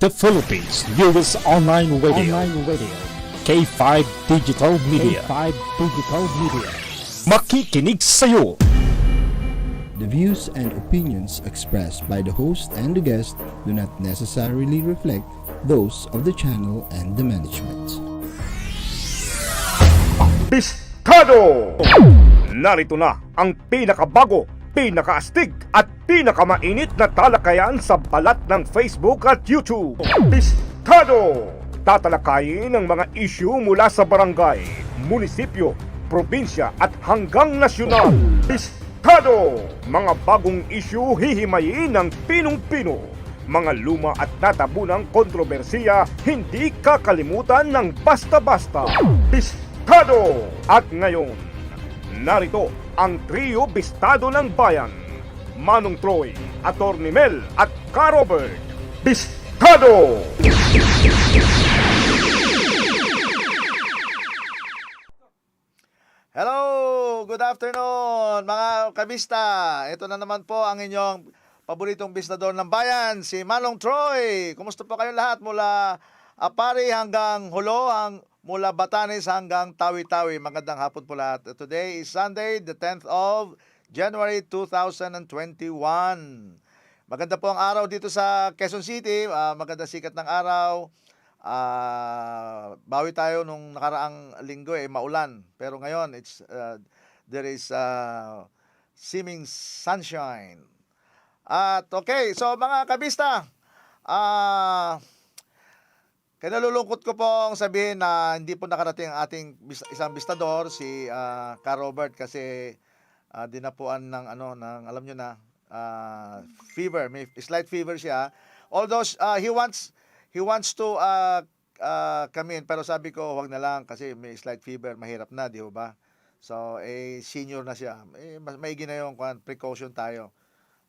the Philippines' newest online radio. K5 Digital Media. Makikinig sa'yo. The views and opinions expressed by the host and the guest do not necessarily reflect those of the channel and the management. Bstado! Narito na ang pinakabago, pinakaastig at pinakamainit na talakayan sa balat ng Facebook at YouTube. Bstado! Tatalakayin ang mga issue mula sa barangay, munisipyo, probinsya at hanggang nasyonal. Bstado! Mga bagong issue hihimayin ng pinong-pino. Mga luma at natabunang kontrobersiya hindi kakalimutan ng basta-basta. Bstado! At ngayon, narito ang trio Bstado ng Bayan. Manong Troy, Atty. Mel at Ka Robert. Bstado! Hello! Good afternoon mga kabista. Ito na naman po ang inyong paboritong bistador ng bayan, si Manong Troy. Kumusta po kayong lahat mula Apari hanggang Hulo, mula Batanes hanggang Tawi-Tawi. Magandang hapon po lahat. Today is Sunday, the 10th of January 2021. Maganda po ang araw dito sa Quezon City. Maganda sikat ng araw. Bawi tayo nung nakaraang linggo maulan. Pero ngayon there is seeming sunshine. At okay, so mga kabista, kinalulungkot ko pong sabihin na hindi po nakarating ang ating isang bistador, si Ka Robert, kasi dinapuan ng alam nyo na, fever, may slight fever siya. Although he wants to come in, pero sabi ko wag na lang kasi may slight fever, mahirap na, di ba? So senior na siya, maigi na yung precaution tayo.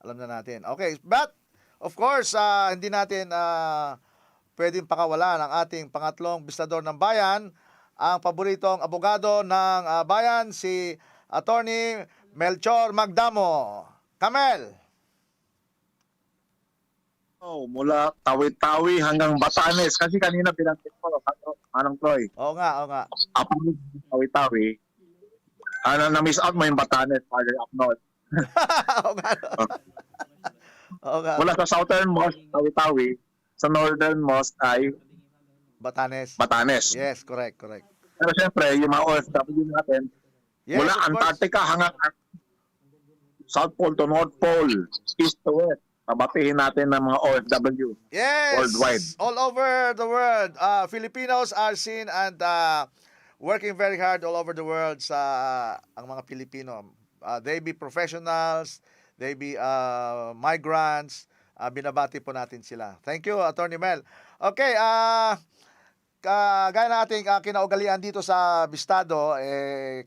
Alam na natin. Okay, but of course, hindi natin pwedeng pakawalan ang ating pangatlong bistador ng bayan, ang paboritong abogado ng bayan, si Atty. Melchor Magdamo. Kamel! Mula Tawi-Tawi hanggang Batanes. Kasi kanina binanggit ko, Manong Troy. Oo nga. Apo Tawi-Tawi. Na-miss out mo yung Batanes, farther up north. Oo nga. Mula sa southernmost, Tawi-Tawi, sa northernmost ay Batanes. Yes, correct. Pero siyempre, yung mga OFW natin, Yes, mula of course. Antarctica hanggang South Pole to North Pole, East to West, pabatiin natin ng mga OFW. Yes, worldwide. all over the world. Filipinos are seen and working very hard all over the world sa ang mga Pilipino. They be professionals, they be migrants. Binabati po natin sila. Thank you, Atty. Mel. Okay, gaya na ating kinaugalian dito sa Bstado,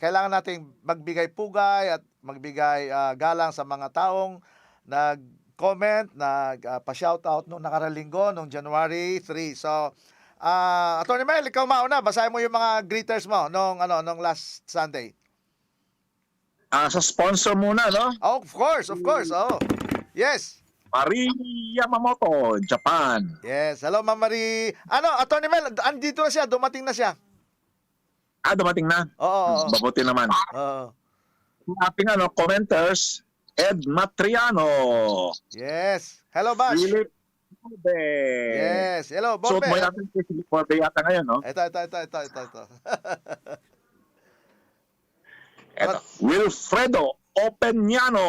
kailangan nating magbigay pugay at magbigay galang sa mga taong nag-comment, nagpa-shoutout nung nakaralinggo, nung January 3. So, Atty. Mel, ikaw mauna. Basahin mo yung mga greeters mo nung last Sunday. Sa sponsor muna, no? Oh, of course. Oh. Yes. Marie Yamamoto, Japan. Yes. Hello, Ma'am Marie. Atty. Mel, andito na siya. Dumating na siya. Dumating na? Oo. Mabuti naman. Oo. Yung ating commenters, Ed Matriano. Yes. Hello, Bash. Philip Borbe. Yes. Hello, Suot Borbe. mo natin si Philip Borbe yata ngayon, no? Ito. Eto. Wilfredo Opeñano.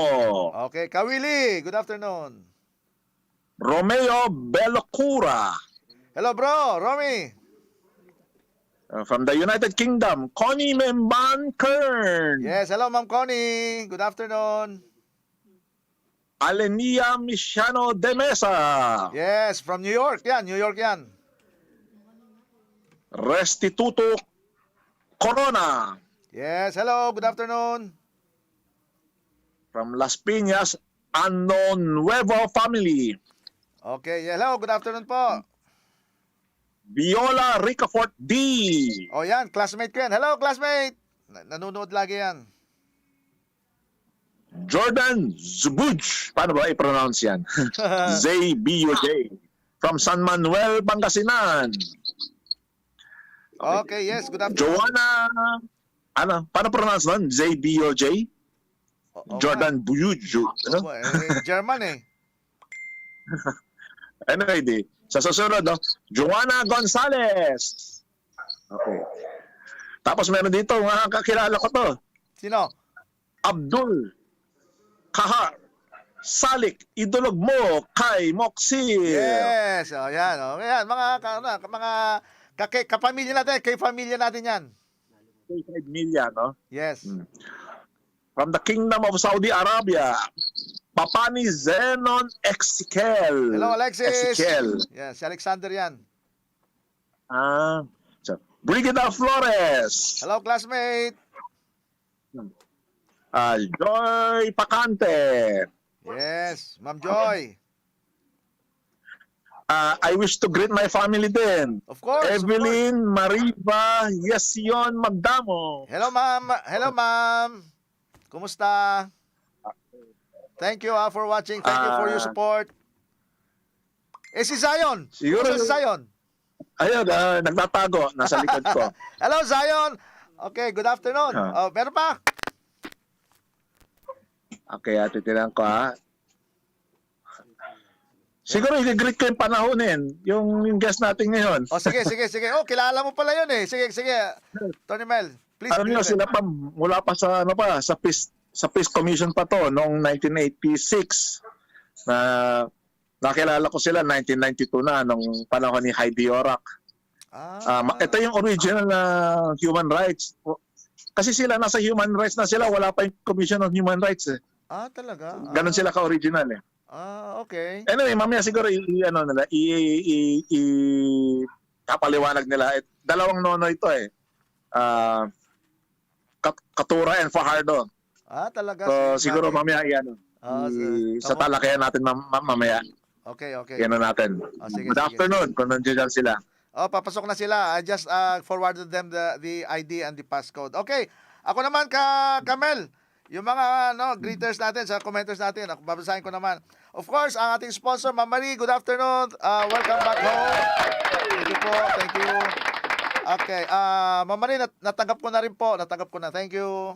Okay, Kawili. Good afternoon. Romeo Belocura. Hello, bro. Romy. From the United Kingdom, Connie Memban Kern. Yes. Hello, Ma'am Connie. Good afternoon. Alenia Misiano de Mesa. Yes, from New York. New York yan. Restituto Corona. Yes. Hello. Good afternoon. From Las Piñas, Unknown Nuevo Family. Okay. Hello. Good afternoon po. Viola Ricafort D. Oh, yan. Classmate ko yan. Hello, classmate. Nanonood lagi yan. Jordan Zubuj. Paano ba i-pronounce yan? Z-B-U-J. from San Manuel, Pangasinan. Okay, yes, good afternoon. Joanna, paano pronounce nun? ZBOJ? Jordan Buyuju. Ano? German eh. Anyway, sa susunod, no? Joanna Gonzalez. Okay. Tapos meron dito, mga kakilala ko to. Sino? Abdul Kahar Salik, idolog mo kay Moxie. Yes, yan. Yan, mga kapamilya natin, kay pamilya natin yan. 5 million, no? Yes. From the Kingdom of Saudi Arabia, Papani Zenon Ezekiel. Hello, Alexis. Ezekiel. Yes, si Alexander yan. So, Brigida Flores. Hello, classmate. Joy Pacante. Yes, Ma'am Joy. I wish to greet my family din. Of course. Evelyn Mariba Yesion Magdamo. Hello, ma'am. Hello, ma'am. Kumusta? Thank you for watching. Thank you for your support. Si Zion. Siguro Kumusta si Zion? Ayun, nagtatago. Nasa likod ko. Hello, Zion. Okay, good afternoon. Meron pa? Okay, titinan ko Siguro i-greet ko yung panahonin, yung guest natin ngayon. Sige. Oh, kilala mo pala yun eh. Sige. Tony Mel, please. Alam niyo, sila pa, mula pa sa Peace Commission pa to, noong 1986. Nakilala ko sila, 1992 na, nung panahon ni Heidi Orak. Ito yung original na human rights. Kasi sila, nasa human rights na sila, wala pa yung Commission on Human Rights eh. Talaga? Ganon sila ka-original eh. Okay. Anyway, mamaya siguro kapaliwanag nila. Dalawang nono ito eh. Katura and Fajardo. Talaga. So siguro mamaya sa talakayan natin mamaya. Okay. Yan natin. Sige, Good afternoon kung nandiyan sila. Papasok na sila. I just forwarded them the ID and the passcode. Okay. Ako naman Kamel. Yung mga greeters natin, sa commenters natin, ako babasahin ko naman. Of course, ang ating sponsor, Ma'am Marie, good afternoon. Welcome back home. Thank you po, thank you. Okay, Ma'am Marie, natanggap ko na rin po. Thank you.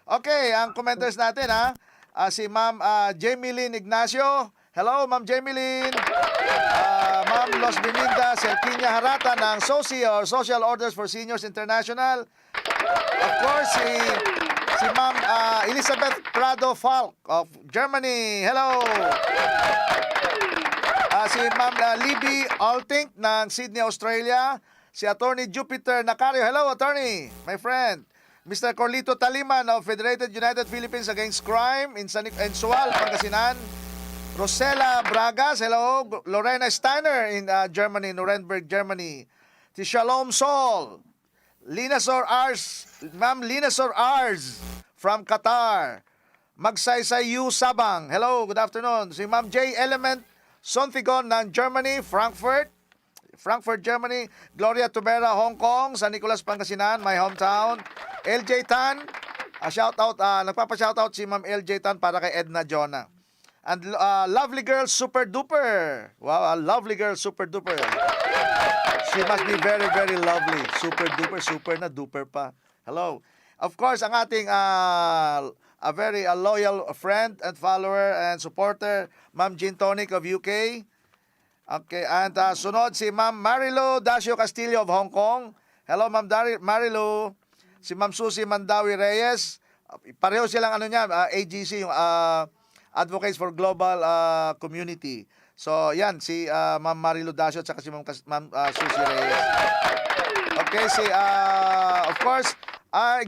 Okay, ang commenters natin, si Ma'am Jamie Lynn Ignacio. Hello, Ma'am Jamie Lynn. Ma'am Los Beninda Selkinya Harata ng SOSI, or Social Orders for Seniors International. Of course, si Ma'am Elizabeth Prado Falk of Germany. Hello. Si Ma'am Libby Altink ng Sydney, Australia. Si Attorney Jupiter Nacario. Hello, Attorney, my friend. Mr. Corlito Taliman of Federated United Philippines Against Crime in Sual, Pangasinan. Rosela Bragas. Hello. Lorena Steiner in Germany, Nuremberg, Germany. Si Shalom Sol. Ma'am Linasor Ars from Qatar. Magsaysay Yu Sabang. Hello, good afternoon. Si Ma'am J. Element Sonfigon ng Germany, Frankfurt, Germany. Gloria Tubera, Hong Kong. San Nicolas, Pangasinan, my hometown. LJ Tan, shoutout, nagpapa-shoutout si Ma'am LJ Tan para kay Edna Jonah. And lovely girl, super duper. Wow, a lovely girl, super duper. She must be very, very lovely. Super duper, super na duper pa. Hello. Of course, ang ating a very loyal friend and follower and supporter, Ma'am Jean Tonic of UK. Okay, and sunod si Ma'am Marilo Dacio Castillo of Hong Kong. Hello, Ma'am Marilo. Si Ma'am Susie Mandawi Reyes. Pareho silang AGC, yung Advocates for Global Community. So, yan, si Ma'am Marilo Dacio at saka si Ma'am Susie Reyes. Okay, of course,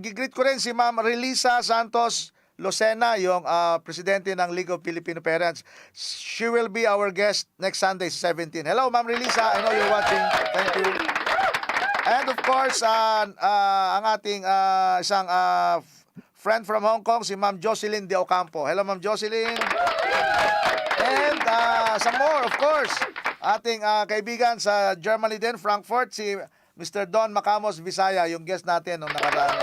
gigreet ko rin si Ma'am Relisa Santos Lucena, yung presidente ng League of Filipino Parents. She will be our guest next Sunday, 17. Hello, Ma'am Relisa. I know you're watching. Thank you. And of course, ang ating isang friend from Hong Kong, si Ma'am Jocelyn De Ocampo. Hello, Ma'am Jocelyn. And some more, of course, ating kaibigan sa Germany din, Frankfurt, si Mr. Don Macamos Visaya, yung guest natin nung nakaraang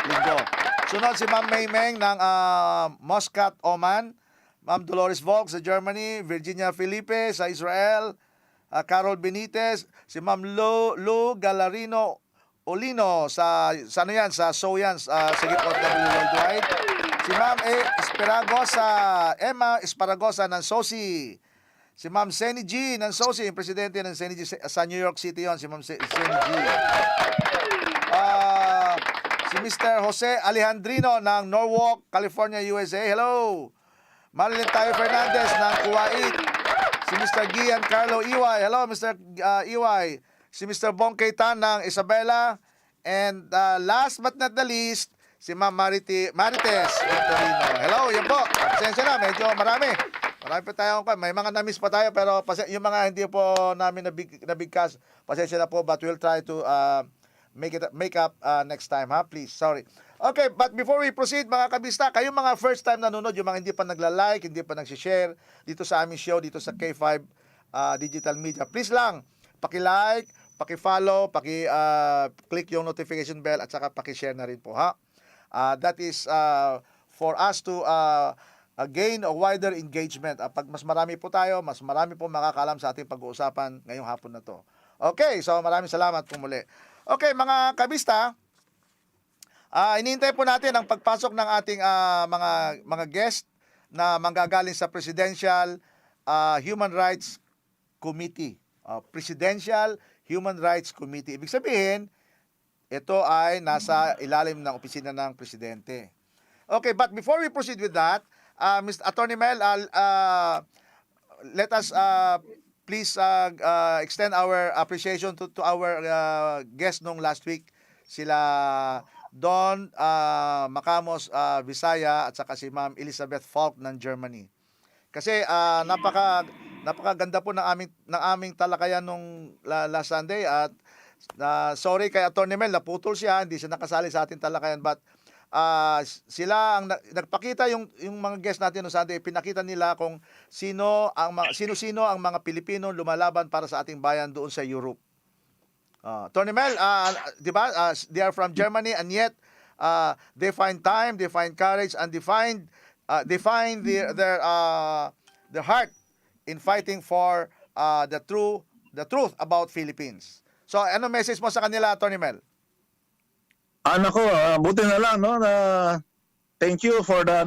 linggo. Sunod si Ma'am Maymeng ng Muscat, Oman. Ma'am Dolores Volk sa Germany, Virginia Felipe sa Israel, Carol Benitez, si Ma'am Lou Galarino Olino sa ano yan, sa Soyan, sige po, worldwide. Si Ma'am Emma Esparagosa ng SOSI. Si Ma'am Senny G ng SOSI, yung presidente ng Senny G sa New York City yon, si Ma'am Senny G. Si Mr. Jose Alejandrino ng Norwalk, California, USA. Hello. Marilyn Tayo Fernandez ng Kuwait. Si Mr. Giancarlo Iway. Hello, Mr. Iway. Si Mr. Bongkay Tan ng Isabela. And last but not the least, si Ma'am Marites Victorino. Hello, yan po. Pasensya na, medyo marami. Marami pa tayo. May mga na-miss pa tayo, pero yung mga hindi po namin nabigkas, pasensya na po, but we'll try to make up next time, ha? Please, sorry. Okay, but before we proceed, mga kabista, kayong mga first time nanonood, yung mga hindi pa nagla-like, hindi pa nag-share dito sa aming show, dito sa K5 Digital Media, please lang, paki-like, paki-follow, paki-click yung notification bell, at saka paki-share na rin po, ha? That is for us to gain a wider engagement. Pag mas marami po tayo, mas marami po makakalam sa ating pag-uusapan ngayong hapon na to. Okay, so maraming salamat po muli. Okay, mga kabista, inihintay po natin ang pagpasok ng ating mga guest na manggagaling sa Presidential Human Rights Committee. Presidential Human Rights Committee. Ibig sabihin, ito ay nasa ilalim ng opisina ng Presidente. Okay, but before we proceed with that, Mr. Atty. Mel, let us please extend our appreciation to our guest nung last week, sila Don Macamos Visaya at saka si Ma'am Elizabeth Falk ng Germany. Kasi napakaganda po ng aming talakayan nung last Sunday, at sorry kay Atty. Mel, naputol siya, hindi siya nakasali sa ating talakayan, but sila ang nagpakita, yung mga guest natin no Sunday, pinakita nila kung sino ang mga Pilipino lumalaban para sa ating bayan doon sa Europe. Atty. Mel, di ba? They are from Germany, and yet they find time, they find courage, and they find their heart in fighting for the truth about Philippines. So, ano message mo sa kanila, Atty. Mel? Nako, buti na lang, no, na thank you for the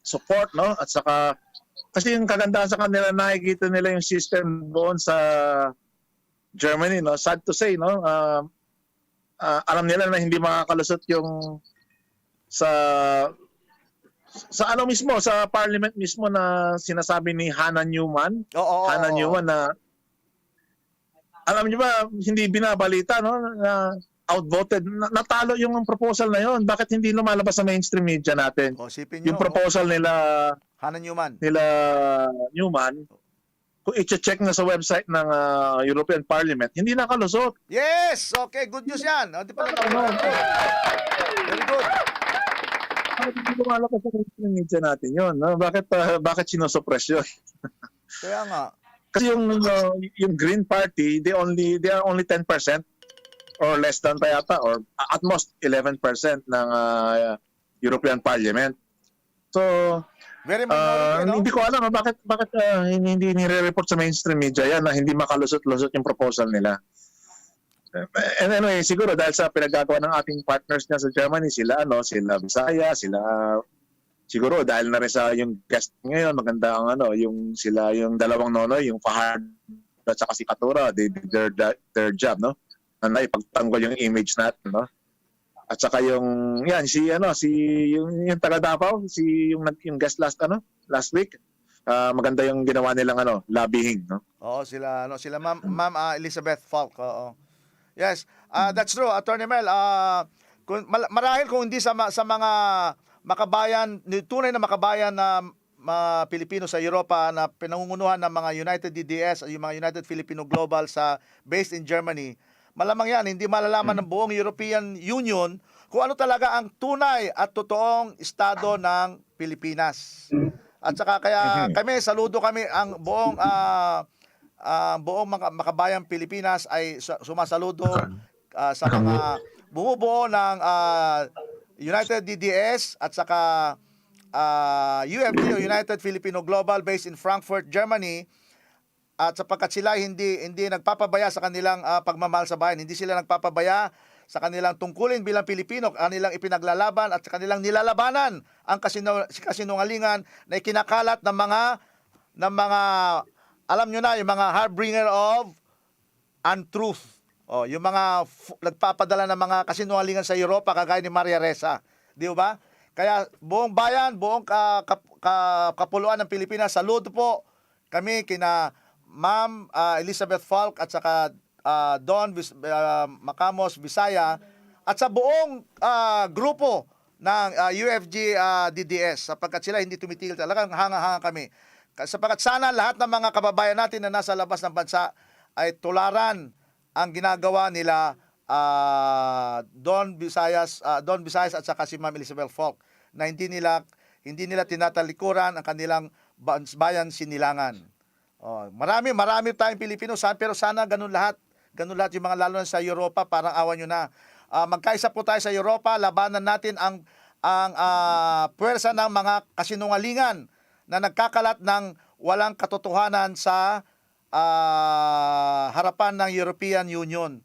support, no, at saka kasi yung kagandahan sa kanila, nakikita nila yung system doon sa Germany, no. Sad to say, no, alam nila na hindi makakalusot yung sa ano mismo, sa parliament mismo na sinasabi ni Hannah Newman. Hannah Newman na alam niyo ba, hindi binabalita, no, na outvoted, natalo yung proposal na yon. Bakit hindi lumalabas sa mainstream media natin? Yung proposal nila Hannah Newman. Kung i-check na sa website ng European Parliament, hindi nakalusot. Yes! Okay, good news yan. Di pa lang. Very good. Bakit hindi lumalabas sa mainstream media natin yun? No? Bakit sinosuppress yun? Kaya nga. Kasi yung Green Party, they are only 10% or less than pa yata, or at most 11% ng European Parliament. So, very minority, no? Hindi ko alam bakit hindi nire-report sa mainstream media yan na hindi makalusot-lusot yung proposal nila. And anyway, siguro dahil sa pinagagawa ng ating partners niya sa Germany, sila Bisaya, siguro dahil na rin sa yung guest ngayon, maganda ang yung dalawang nonoy, yung Fahad at saka si Katura, they did their job, no? Na naipagtanggol yung image natin, no? At saka yung taga Davao, yung guest last week, maganda yung ginawa nilang lobbying, no? Oo, sila Ma'am Elizabeth Falk. Oo. Yes, that's true, Atty. Mel. Marahil kung hindi sa mga makabayan, tunay na makabayan na Pilipino sa Europa na pinangungunuhan ng mga United DDS, yung mga United Filipino Global based in Germany, malamang yan, hindi malalaman ng buong European Union kung ano talaga ang tunay at totoong estado ng Pilipinas. At saka kaya saludo kami, ang buong makabayang Pilipinas ay sumasaludo sa mga bumubuo ng United DDS at saka UFG o United Filipino Global based in Frankfurt, Germany, at sapagkat sila hindi nagpapabaya sa kanilang pagmamahal sa bayan, hindi sila nagpapabaya sa kanilang tungkulin bilang Pilipino, kanilang ipinaglalaban at sa kanilang nilalabanan ang kasinungalingan na ikinakalat ng mga alam nyo na, yung mga harbinger of untruth. Yung mga nagpapadala ng mga kasinungalingan sa Europa kagaya ni Maria Ressa, di ba? Kaya buong bayan, buong kapuluan ng Pilipinas, saludo po kami kina Ma'am Elizabeth Falk at saka Don Macamos Bisaya at sa buong grupo ng UFG DDS, sapagkat sila hindi tumitigil, talagang hanga-hanga kami. Sapagkat sana lahat ng mga kababayan natin na nasa labas ng bansa ay tularan ang ginagawa nila Don Visayas at saka si Ma'am Elizabeth Falk, na hindi nila tinatalikuran ang kanilang bayan sinilangan. Marami tayong Pilipino, pero sana ganun lahat yung mga, lalo na sa Europa, parang awan nyo na. Magkaisa po tayo sa Europa, labanan natin ang puwersa ng mga kasinungalingan na nagkakalat ng walang katotohanan sa harapan ng European Union.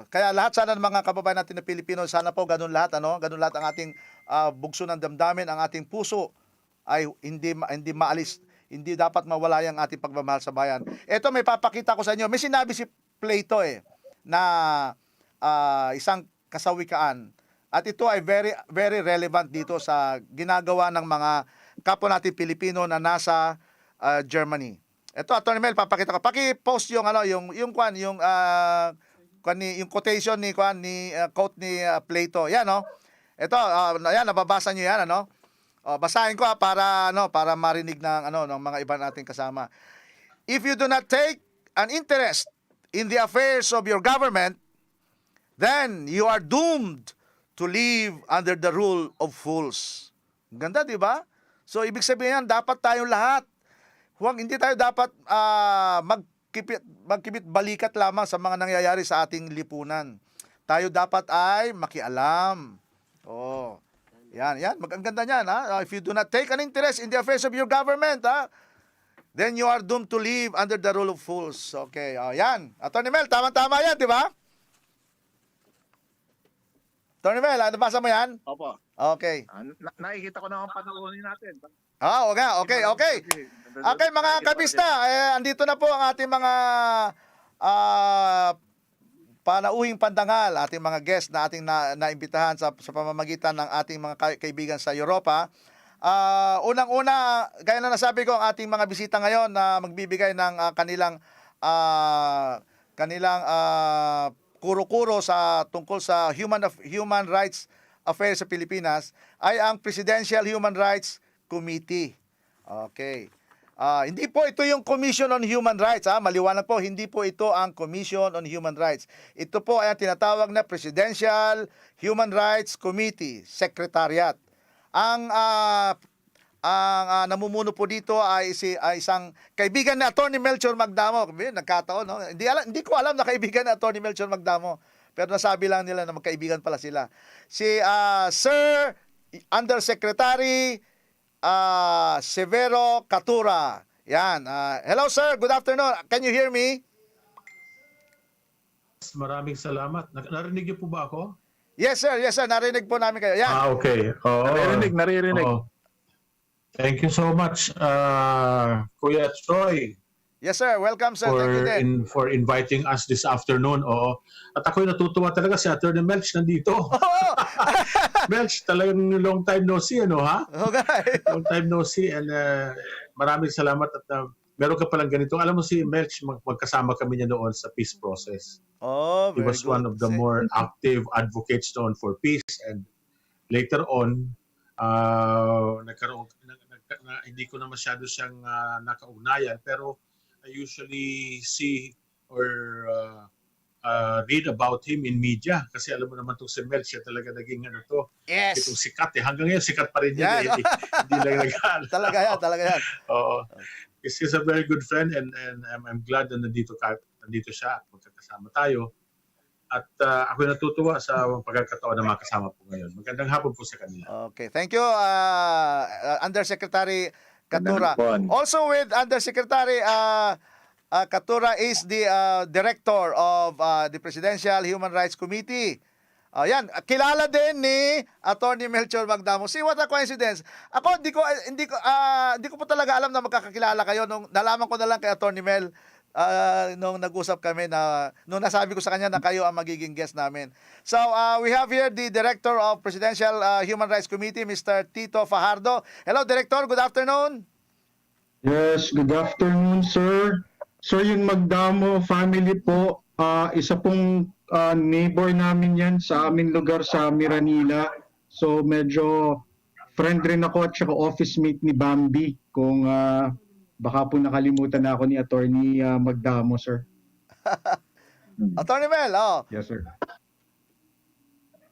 Kaya lahat sana ng mga kababayan natin na Pilipino, sana po ganun lahat, ganun lahat ang ating bugso ng damdamin, ang ating puso ay hindi maalis. Hindi dapat mawala yung ating pagmamahal sa bayan. Ito, may papakita ko sa inyo. May sinabi si Plato na isang kasawikaan. At ito ay very, very relevant dito sa ginagawa ng mga kapwa natin Pilipino na nasa Germany. Ito, Atty. Mel, papakita ko. Paki-post yung quotation ni quote ni Plato. Yan, Ito, yan, nababasa niyo yan, basahin ko para marinig ng mga iba nating kasama. If you do not take an interest in the affairs of your government, then you are doomed to live under the rule of fools. Ganda, di ba? So ibig sabihin yan, dapat tayong lahat, hindi tayo dapat magkibit balikat lamang sa mga nangyayari sa ating lipunan. Tayo dapat ay makialam. Yan. Ang ganda niyan, If you do not take an interest in the affairs of your government, then you are doomed to live under the rule of fools. Okay, yan. Atty. Mel, tama-tama yan, di ba? Atty. Mel, nabasa mo yan? Opo. Okay. Nakikita ko na ang panoorin natin. Okay. Okay, mga kabista, andito na po ang ating mga panauhing pandangal, ating mga guest na ating naimbitahan sa pamamagitan ng ating mga kaibigan sa Europa. Unang-una, gaya na nasabi ko, ang ating mga bisita ngayon na magbibigay ng kanilang kuro-kuro tungkol sa human rights affairs sa Pilipinas ay ang Presidential Human Rights Committee. Okay. Hindi po ito yung Commission on Human Rights. Maliwanag po, hindi po ito ang Commission on Human Rights. Ito po ay ang tinatawag na Presidential Human Rights Committee, Secretariat. Ang namumuno po dito ay isang kaibigan ni Atty. Melchor Magdamo. Nagkataon, Hindi ko alam na kaibigan ni Atty. Melchor Magdamo. Pero nasabi lang nila na magkaibigan pala sila. Si Sir Undersecretary Severo Catura. Yan. Hello sir, good afternoon. Can you hear me? Maraming salamat. Narinig niyo po ba ako? Yes sir. Narinig po namin kayo. Yan. Okay. Naririnig. Thank you so much, Kuya Troy, Yes sir, welcome sir. Thank you din. for inviting us this afternoon. At ako'y natutuwa talaga si Atty. Melch nandito. Melch, talagang long time no see, ha? Okay. Long time no see, and maraming salamat at meron ka palang ganito. Alam mo si Melch, magkasama kami niya noon sa peace process. He Very was good. one of the more active advocates doon for peace, and later on, hindi ko na masyado siyang nakaugnayan, pero I usually see or read about him in media, kasi alam mo naman itong si Mel, siya talaga naging Yes. itong sikat. Hanggang ngayon sikat pa rin Yan. yan. Hindi lang nag-aal. Talaga yan. Oo. He's a very good friend, and I'm glad na nandito siya at magkakasama tayo. At ako natutuwa sa pagkakataon na makasama po ngayon. Magandang hapon po sa kanila. Okay. Thank you, Undersecretary Katura. Magandang hapon. Also with Undersecretary Katura is the Director of the Presidential Human Rights Committee. Yan, kilala din ni Atty. Melchor Magdamo. See, what a coincidence. Ako hindi ko po talaga alam na magkakakilala kayo nung nalaman ko na lang kay Atty. Mel nung nag-usap kami nung nasabi ko sa kanya na kayo ang magiging guest namin. So, we have here the Director of Presidential Human Rights Committee, Mr. Tito Fajardo. Hello, Director. Good afternoon. Yes, good afternoon, sir. Sir, yung Magdamo family po, isa pong neighbor namin yan sa aming lugar sa Miranila. So medyo friend rin ako at saka office mate ni Bambi kung baka po nakalimutan na ako ni Attorney Magdamo, sir. Atty. Mel, Yes, sir.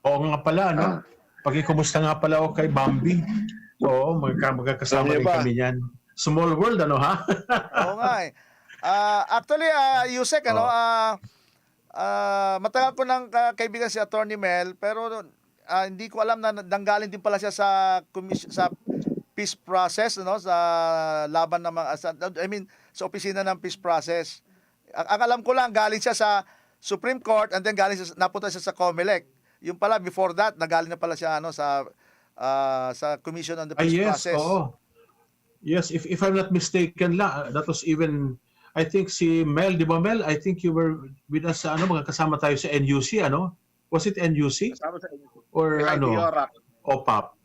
Oo nga pala, no? Kumusta nga pala ako kay Bambi. Oo, magkakasama rin kami yan. Small world, ano ha? Oo nga eh. Actually, Yusek, matagal ko ng kaibigan si Atty. Mel, pero hindi ko alam na nanggaling din pala siya sa peace process, no, sa laban ng mga sa opisina ng peace process. Ang alam ko lang, galing siya sa Supreme Court and then napunta siya sa COMELEC. Yung pala before that, nagaling na pala siya sa Commission on the Peace Process. Oo. Yes, if I'm not mistaken that was even, I think si Mel, di ba Mel? I think you were with us sa magkasama tayo sa NUC, ano? Was it NUC? Kasama sa inyo. Or OPAP?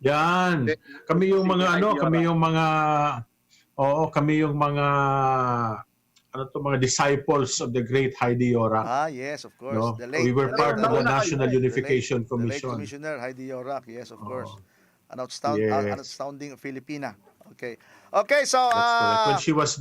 Yan. Kami yung mga mga disciples of the great Heidi Yorak. Yes, of course. No? The late, We were part of the National Unification the late Commission. Commissioner Heidi Yorak, yes, of course. An Yes. outstanding Filipina. Okay. Okay, so That's correct. When she was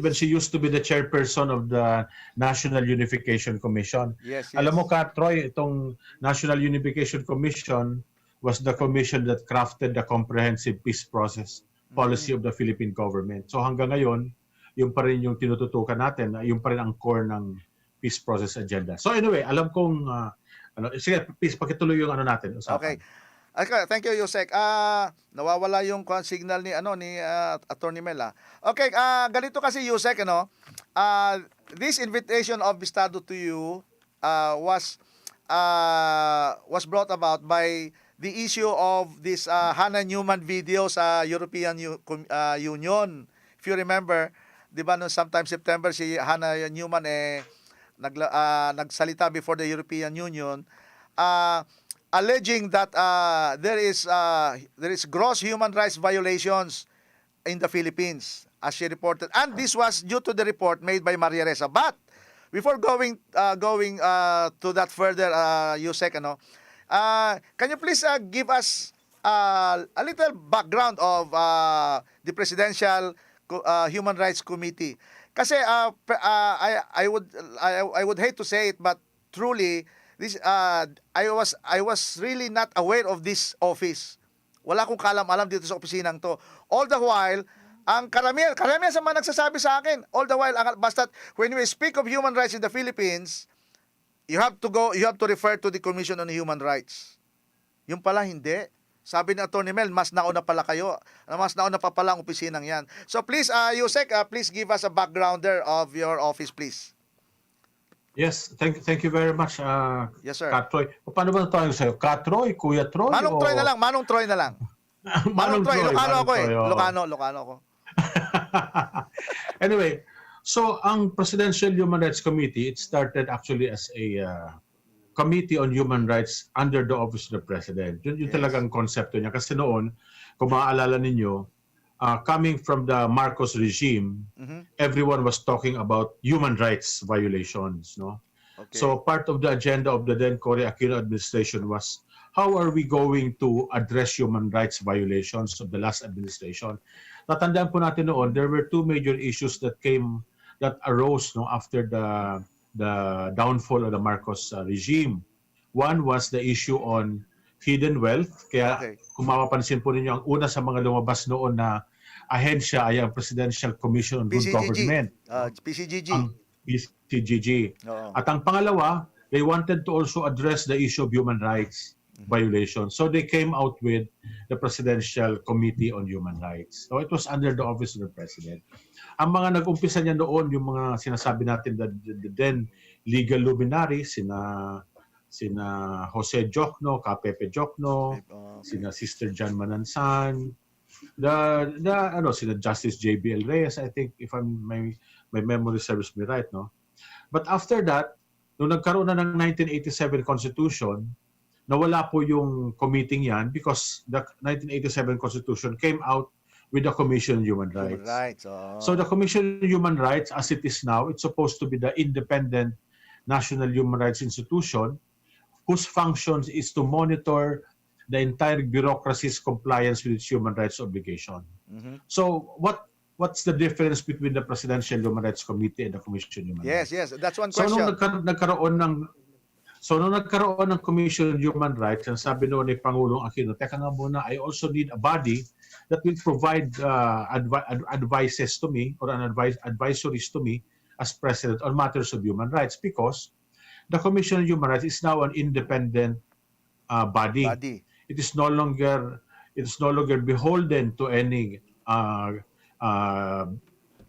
when she used to be the chairperson of the National Unification Commission. Yes. Alam mo ka, Troy, itong National Unification Commission was the commission that crafted the comprehensive peace process policy of the Philippine government. So hanggang ngayon, yung pa rin yung tinututukan natin, yung pa rin ang core ng peace process agenda. So anyway, alam kong sige, please pakituloy yung natin. Usapan. Okay, thank you, Yusek. Nawawala yung signal ni Atty. Mel. Okay, ganito kasi, Yusek, this invitation of Bstado to you was brought about by the issue of this Hannah Newman video sa European Union. If you remember, 'di ba no sometime September si Hannah Newman nagsalita before the European Union alleging that there is gross human rights violations in the Philippines, as she reported, and this was due to the report made by Maria Ressa. But before going to that further, Yusek, can you please give us a little background of the Presidential Human Rights Committee? Kasi I would hate to say it, but truly this I was really not aware of this office. Wala akong kalam-alam dito sa opisinang to. All the while, ang karamihan sa mga nagsasabi sa akin, all the while, basta when we speak of human rights in the Philippines, you have to refer to the Commission on Human Rights. Yung pala hindi. Sabi ni Atty. Mel, mas nauna pala kayo. Mas nauna pa pala ang opisinang yan. So please, Yusek, please give us a backgrounder of your office, please. Yes, thank you very much, Yes, sir. Katroy. Paano ba tawag sa'yo? Katroy, Kuya Troy? Manong Troy na lang. Manong Troy. Ilocano ako eh. Manong Troy. Ilocano ako. Anyway, so ang Presidential Human Rights Committee, it started actually as a Committee on Human Rights under the Office of the President. Yun talagang konsepto niya. Kasi noon, kung maaalala ninyo, coming from the Marcos regime, everyone was talking about human rights violations, no? Okay. So part of the agenda of the then Cory Aquino administration was how are we going to address human rights violations of the last administration? Tatandaan po natin noon, there were two major issues that arose after the downfall of the Marcos regime. One was the issue on hidden wealth. Kaya kung mapapansin po ninyo, ang una sa mga lumabas noon na ahensya ay ang Presidential Commission on Good Government. PCGG. PCGG. Oo. At ang pangalawa, they wanted to also address the issue of human rights violations. So they came out with the Presidential Committee on Human Rights. So it was under the Office of the President. Ang mga nag-umpisa niya noon, yung mga sinasabi natin, the then legal luminaries, sina Jose Jokno, Pepe Jokno, sina Sister John Manansan, sina Justice JBL Reyes, I think, if my memory serves me right, no? But after that, nung nagkaroon na ng 1987 Constitution, nawala po yung committee yan because the 1987 Constitution came out with the Commission on Human Rights. Human rights. Oh. So the Commission on Human Rights, as it is now, it's supposed to be the independent national human rights institution whose functions is to monitor the entire bureaucracy's compliance with its human rights obligation. Mhm. So what's the difference between the Presidential Human Rights Committee and the Commission on Human Rights? Yes, that's one So question. nung nagkaroon ng Commission on Human Rights, ang sabi noon ni Pangulong Aquino, teka nga muna, I also need a body that will provide advices to me or advisories to me as President on matters of human rights, because the Commission on Human Rights is now an independent body. It is no longer beholden to any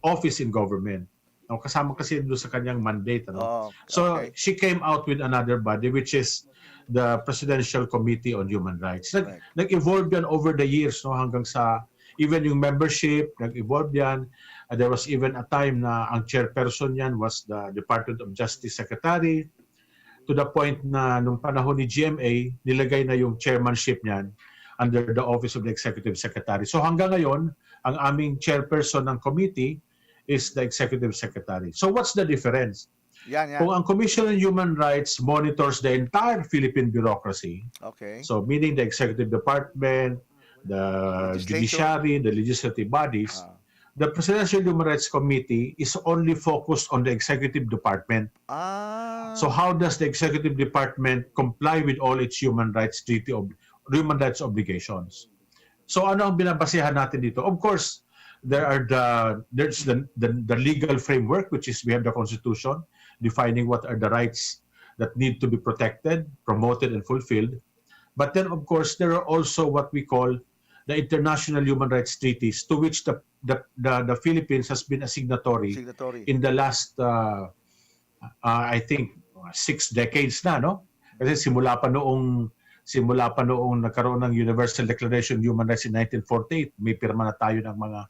office in government. No, kasama kasi doon sa kanyang mandate. Ano? Oh, So okay. she came out with another body, which is the Presidential Committee on Human Rights. Right. Nag-evolve yan over the years, no, hanggang sa even yung membership, nag-evolve yan. There was even a time na ang chairperson yan was the Department of Justice Secretary, to the point na nung panahon ni GMA, nilagay na yung chairmanship niyan under the Office of the Executive Secretary. So hanggang ngayon, ang aming chairperson ng committee is the Executive Secretary. So what's the difference? Yan. Kung ang Commission on Human Rights monitors the entire Philippine bureaucracy, Okay. so meaning the Executive Department, the Judiciary, the legislative bodies, the Presidential Human Rights Committee is only focused on the Executive Department. So how does the Executive Department comply with all its human rights obligations? So ano ang binabasehan natin dito? Of course, there's the legal framework, which is we have the Constitution defining what are the rights that need to be protected, promoted, and fulfilled. But then, of course, there are also what we call the international human rights treaties, to which the Philippines has been a signatory in the last, I think, 6 decades na, no? Kasi simula pa noong nagkaroon ng Universal Declaration of Human Rights in 1948, may pirma na tayo ng mga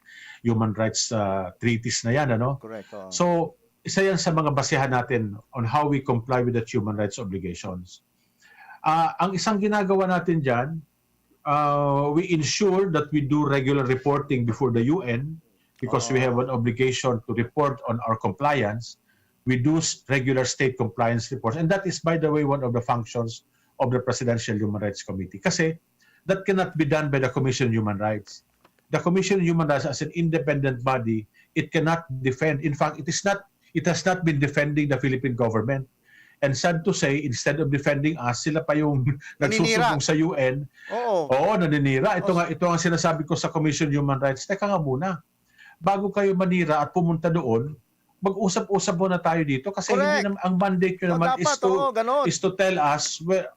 human rights treaties na yan, ano? Correct. So, isa yan sa mga basehan natin on how we comply with the human rights obligations. Ang isang ginagawa natin dyan, we ensure that we do regular reporting before the UN because we have an obligation to report on our compliance. We do regular state compliance reports, and that is, by the way, one of the functions of the Presidential Human Rights Committee. Kasi that cannot be done by the Commission on Human Rights. The Commission on Human Rights, as an independent body, it cannot defend. In fact, it has not been defending the Philippine government. And sad to say, instead of defending us, sila pa yung nagsusumbong sa UN. Oo, naninira. Ito nga sinasabi ko sa Commission on Human Rights. Teka nga muna, bago kayo manira at pumunta doon, mag-usap-usap muna tayo dito kasi hindi naman, ang mandate nyo naman is to tell us where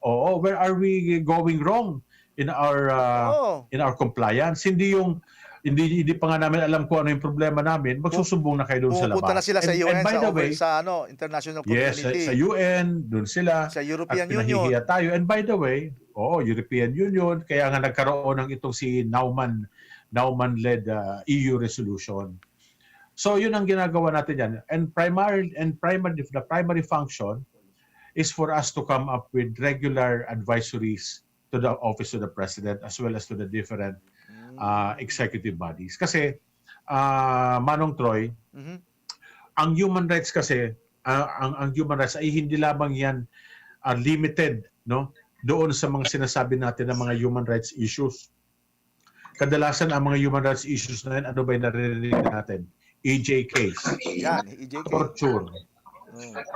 are we going wrong in our compliance. Hindi pa nga namin alam kung ano yung problema namin, magsusumbong na kayo doon sa labas. Pupunta na sila sa UN, sa international community. Yes, sa UN, doon sila. Sa European at Union. pinahihiya tayo. And by the way, European Union, kaya nga nagkaroon ng itong si Naumann-led EU resolution. So yun ang ginagawa natin yan. And the primary function is for us to come up with regular advisories to the Office of the President as well as to the different executive bodies. Kasi, Manong Troy, ang human rights kasi, ang human rights ay hindi lamang yan limited, no, doon sa mga sinasabi natin ng mga human rights issues. Kadalasan ang mga human rights issues na yan, ano ba yung naririnig natin? EJ case, torture,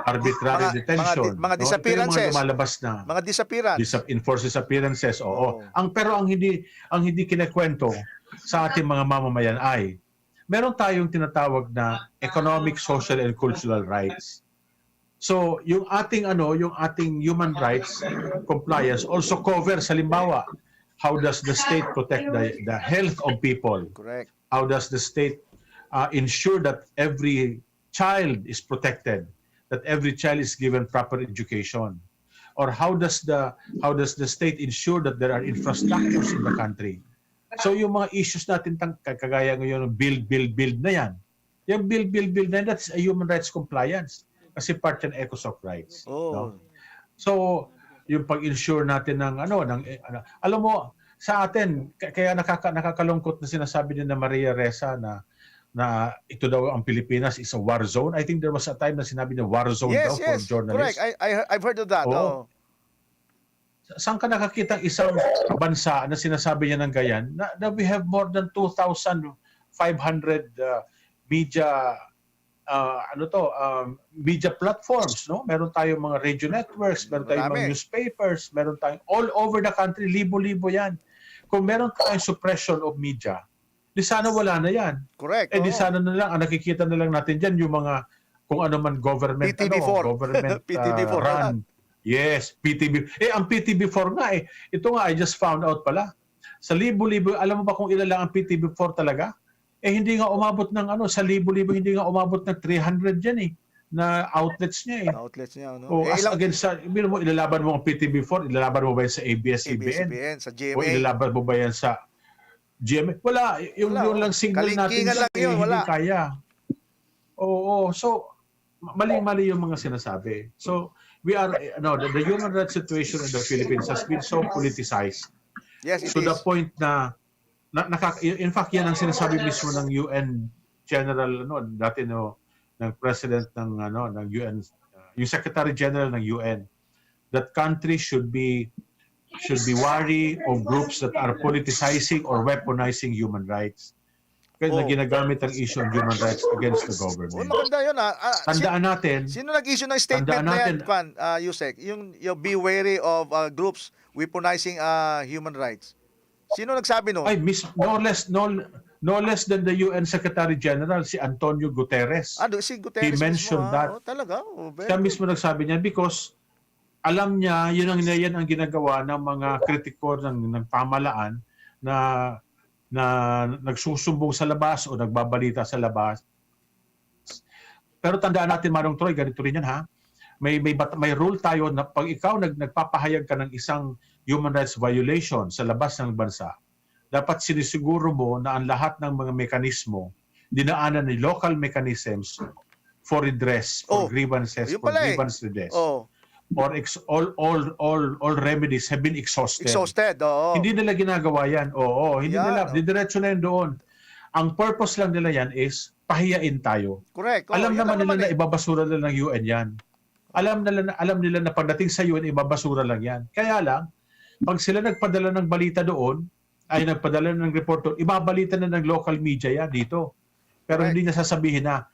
arbitrary detention, mga disappearances, mga lumalabas na, mga enforced disappearances, Pero ang hindi kinakwento sa ating mga mamamayan ay meron tayong tinatawag na economic, social, and cultural rights. So, yung ating human rights compliance also covers, halimbawa, how does the state protect the health of people? Correct. How does the state ensure that every child is protected, that every child is given proper education? Or how does the state ensure that there are infrastructures in the country? So yung mga issues natin kagaya ngayon ng build na yan. Yung build na yan, that's a human rights compliance. Kasi part yan ECOSOC rights. Oh. No? So, yung pag-ensure natin ng alam mo, sa atin, kaya nakakalungkot na sinasabi din na Maria Ressa na ito daw ang Pilipinas is a war zone. I think there was a time na sinabi na war zone daw for journalists. Correct. I've heard of that. Oo. Saan ka nakakita isang bansa na sinasabi niya ng ganyan na we have more than 2,500 media media platforms, no? Meron tayong mga radio networks, meron tayong mga newspapers, meron tayong all over the country, libo-libo yan. Kung meron tayong suppression of media, di sana wala na yan. Correct. Di sana na lang, ang nakikita na lang natin dyan, yung mga, kung ano man government, PTV4. Government PTV4 run. Yes, PTV. Ang PTV4 nga ito nga, I just found out pala. Sa libo-libo, alam mo ba kung ilan lang ang PTV4 talaga? Hindi nga umabot ng sa libo-libo, hindi nga umabot ng 300 yan na outlets niya Outlets niya, O no? against sa, mo, ilalaban mo ang PTV4, ilalaban mo ba yan sa ABS-CBN? Sa GMA. O ilalaban mo ba yan sa GMA? Wala. Yung lang signal natin lang yun, hindi kaya. Oo. So, mali-mali yung mga sinasabi. So, we are, the human rights situation in the Philippines has been so politicized. Yes, it to is. the point na in fact, yan ang sinasabi mismo ng UN General, dati ng President ng UN, yung Secretary General ng UN, that countries should be wary of groups that are politicizing or weaponizing human rights. Kaya na ginagamit ang issue of human rights against the government. Maganda yun. Tandaan natin. Sino nag-issue ng statement na yan, Yusek? Yung be wary of groups weaponizing human rights. Sino nagsabi no? No less than the UN Secretary General, si Antonio Guterres. Si Guterres. He mentioned that. Talaga? Siya mismo nagsabi niya because alam niya yan ang ginagawa ng mga kritiko ng pamahalaan na nagsusumbong sa labas o nagbabalita sa labas. Pero tandaan natin, Manong Troy, ganito rin yan ha. May rule tayo na pag ikaw nagpapahayag ka ng isang human rights violation sa labas ng bansa, dapat sinisiguro mo na ang lahat ng mga mekanismo dinaanan ni local mechanisms for redress, for grievances, for grievance redress. Or all remedies have been exhausted. Oo. Hindi nila ginagawa yan. Hindi nila. Didiretso na yun doon. Ang purpose lang nila yan is pahiyain tayo. Correct. Alam naman nila na ibabasura nila ng UN yan. Alam nila na pagdating sa UN, ibabasura lang yan. Kaya lang, pag sila nagpadala ng balita doon, ay nagpadala ng report doon, ibabalita na ng local media yan dito. Pero hindi niya sasabihin na,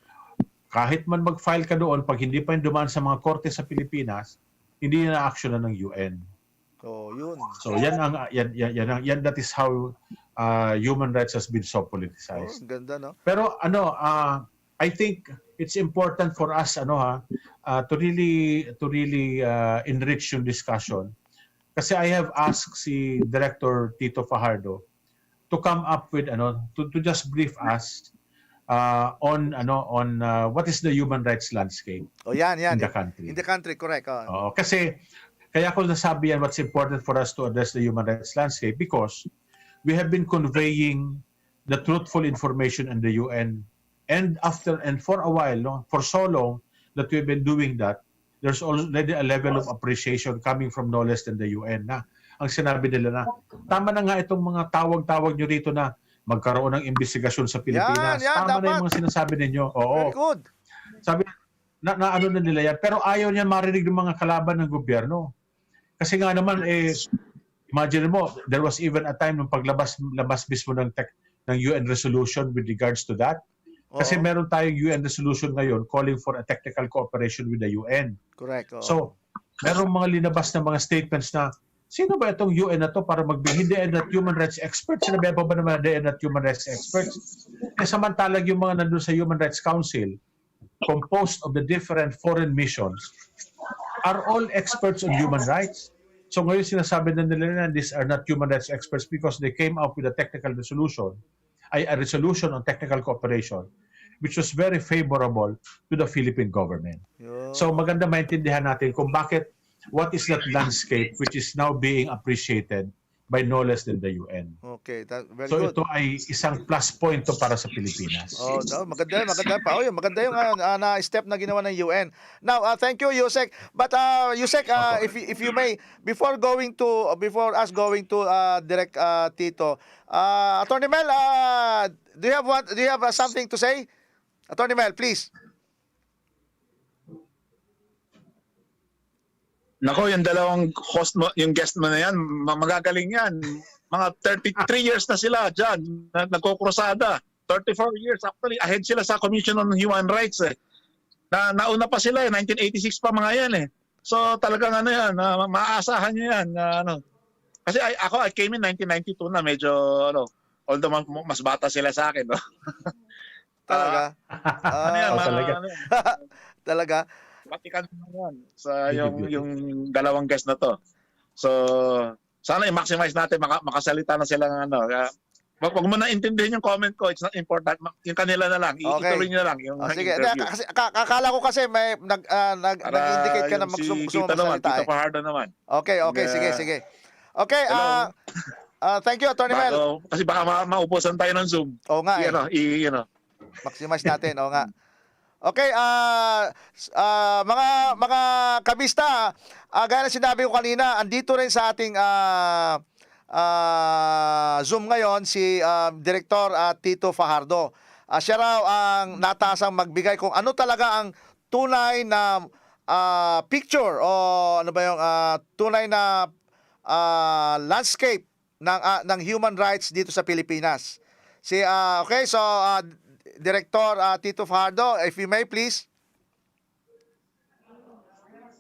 kahit man mag-file ka doon, pag hindi pa yung dumaan sa mga korte sa Pilipinas, hindi na action na ng UN. Yun. So yan that is how human rights has been so politicized. Ganda, no? Pero I think it's important for us to really enrich yung discussion. Kasi I have asked si Director Tito Fajardo to come up with to just brief us on what is the human rights landscape in the country. In the country, correct. Kasi kaya ko nasabi yan, what's important for us to address the human rights landscape because we have been conveying the truthful information in the UN and for a while, for so long that we've been doing that, there's already a level of appreciation coming from no less than the UN na ang sinabi nila na tama na nga itong mga tawag-tawag nyo rito na magkaroon ng investigasyon sa Pilipinas. Tama na yung mga sinasabi ninyo. Oo. Very good. Sabi na ano na nila yan. Pero ayaw niya marinig ng mga kalaban ng gobyerno. Kasi nga naman, imagine mo, there was even a time nung paglabas mismo ng UN resolution with regards to that. Kasi meron tayong UN resolution ngayon calling for a technical cooperation with the UN. Correct. So, merong mga linabas na mga statements na sino ba itong UN na to para magbigay DN at human rights experts? Sinabihan pa ba naman DN at human rights experts? Eh samantalang yung mga nandun sa Human Rights Council, composed of the different foreign missions, are all experts on human rights. So ngayon sinasabi na nila na these are not human rights experts because they came up with a technical resolution, a resolution on technical cooperation, which was very favorable to the Philippine government. So maganda maintindihan natin kung bakit, what is that landscape which is now being appreciated by no less than the UN. Okay, very So good. ito ay isang plus point to para sa Pilipinas. Oh, no, maganda pa. Oh, maganda yung na step na ginawa ng UN. Now, thank you, Yusek. But Yusek, if you may, before us going to direct Tito, Atty. Mel, do you have something to say? Atty. Mel, please. Nako, yung dalawang host mo, yung guest mo na yan, magagaling yan. Mga 33 years na sila dyan, nagkukrusada. 34 years, actually, ahead sila sa Commission on Human Rights. Nauna pa sila, 1986 pa mga yan eh. So talagang ano yan, maaasahan nyo yan. Kasi I came in 1992 na, medyo, although mas bata sila sa akin. No? Talaga? Ano yan, talaga. Talaga? Matikan mo yan sa yung dalawang guest na to. So, sana i-maximize natin, makasalita na sila ng ano. Wag mo na intindihin yung comment ko, it's not important. Yung kanila na lang, ituloy nyo na lang yung sige. interview. Akala ko kasi may nag-indicate ka na gusto mo magsalita. Tito Fajardo naman. Okay, sige. Okay, thank you, Atty. Mel. Kasi baka maupusan tayo ng Zoom. Oo nga maximize natin, oo nga. Okay, mga kabista, gaya na sinabi ko kanina, andito rin sa ating Zoom ngayon si Director Tito Fajardo. Siya raw ang natasang magbigay kung ano talaga ang tunay na picture o ano ba yung tunay na landscape ng human rights dito sa Pilipinas. Okay, so Director Tito Fajardo, if you may please.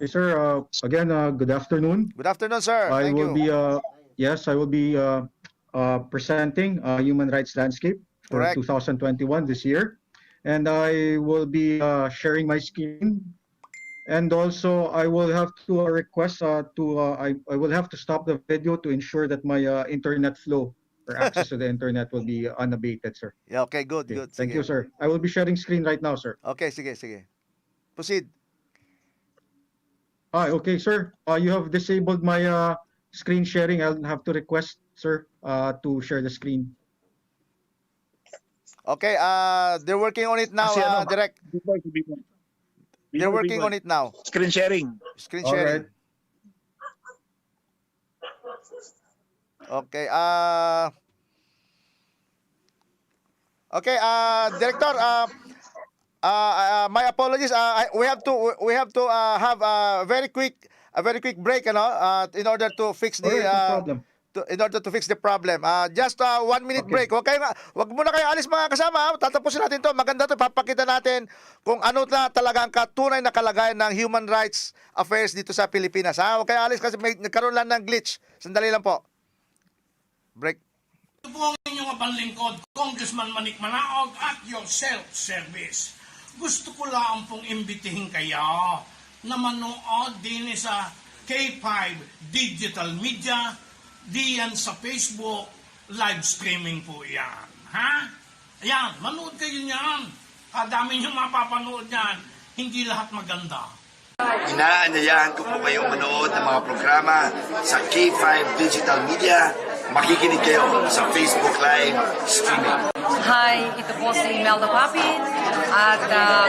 Hey, sir. Again, good afternoon. Good afternoon, sir. Thank you. I will be presenting Human Rights Landscape for Correct. 2021 this year. And I will be sharing my screen. And also, I will have to request I will have to stop the video to ensure that my internet flow or access to the internet will be unabated, sir. Yeah, okay, good. Thank you, sir. I will be sharing screen right now, sir. Okay, sige. Proceed. Okay, sir. You have disabled my screen sharing. I'll have to request, sir, to share the screen. Okay, they're working on it now, Direct. They're working on it now. Screen sharing. Screen sharing. Alright. Okay, Director, my apologies. We have to have a very quick break, in order to fix the No problem. in order to fix the problem. Just 1 minute break. Okay, wag muna kayo alis mga kasama. Tatapusin natin 'to. Maganda 'to. Papakita natin kung ano na talaga ang tunay na kalagayan ng human rights affairs dito sa Pilipinas. Wag kayo alis kasi nagkaroon lang ng glitch. Sandali lang po. Break. Ito po ang inyong panlingkod, Congressman Manik Manaog at your self-service. Gusto ko lang pong imbitihin kayo na manood din sa K5 Digital Media, diyan sa Facebook, live streaming po yan. Ha? Ayan, manood kayo niyan. Kadami nyo mapapanood yan. Hindi lahat maganda. Inaanyayahan ko po kayong manood ng mga programa sa K5 Digital Media. Makikinig kayo sa Facebook Live streaming. Hi, ito po si Melda Papi at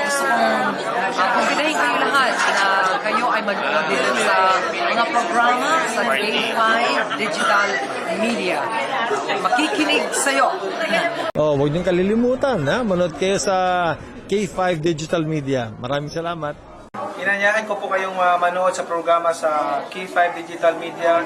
gusto kong kumbitahin kayo lahat na kayo ay manood din sa mga programa sa K5 Digital Media. Makikinig sa'yo. Huwag niyong kalilimutan, manood kayo sa K5 Digital Media. Maraming salamat. Inanyayahan ko po kayong manood sa programa sa K5 Digital Media.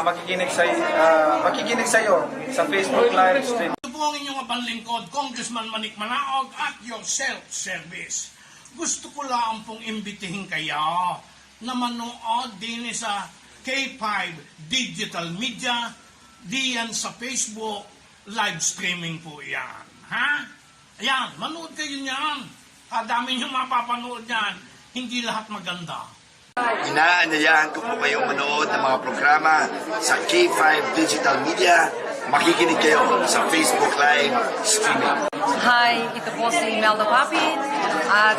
Makikinig sa iyo sa Facebook Live stream. Ito po ang inyong panlingkod, Congressman Manik Manaog at your self-service. Gusto ko lang pong imbitihin kayo na manood din sa K5 Digital Media, diyan sa Facebook, live streaming po yan. Ha? Ayan, manood kayo niyan. Kadami nyo mapapanood yan. Hindi lahat maganda. Inaanyayahan ko po kayong manood ng mga programa sa K5 Digital Media. Makikinig kayo sa Facebook Live streaming. Hi, ito po si Melda Papit at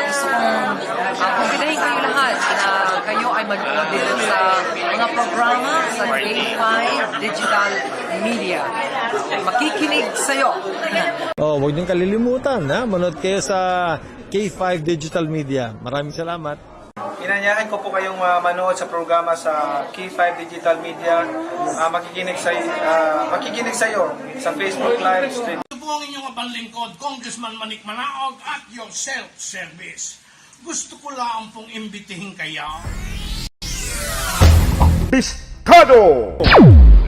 gusto kong kumbitahin kayo lahat na kayo ay manood din sa mga programa sa K5 Digital Media. Makikinig sa'yo. Oh, huwag niyong kalilimutan, manood kayo sa K5 Digital Media. Maraming salamat. Inanyayahan ko po kayong manood sa programa sa K5 Digital Media. Makikinig sa iyo sa Facebook Live stream. Ito po ang inyong panlingkod, Congressman Manaong at your self-service. Gusto ko lang pong imbitihin kayo. Bstado!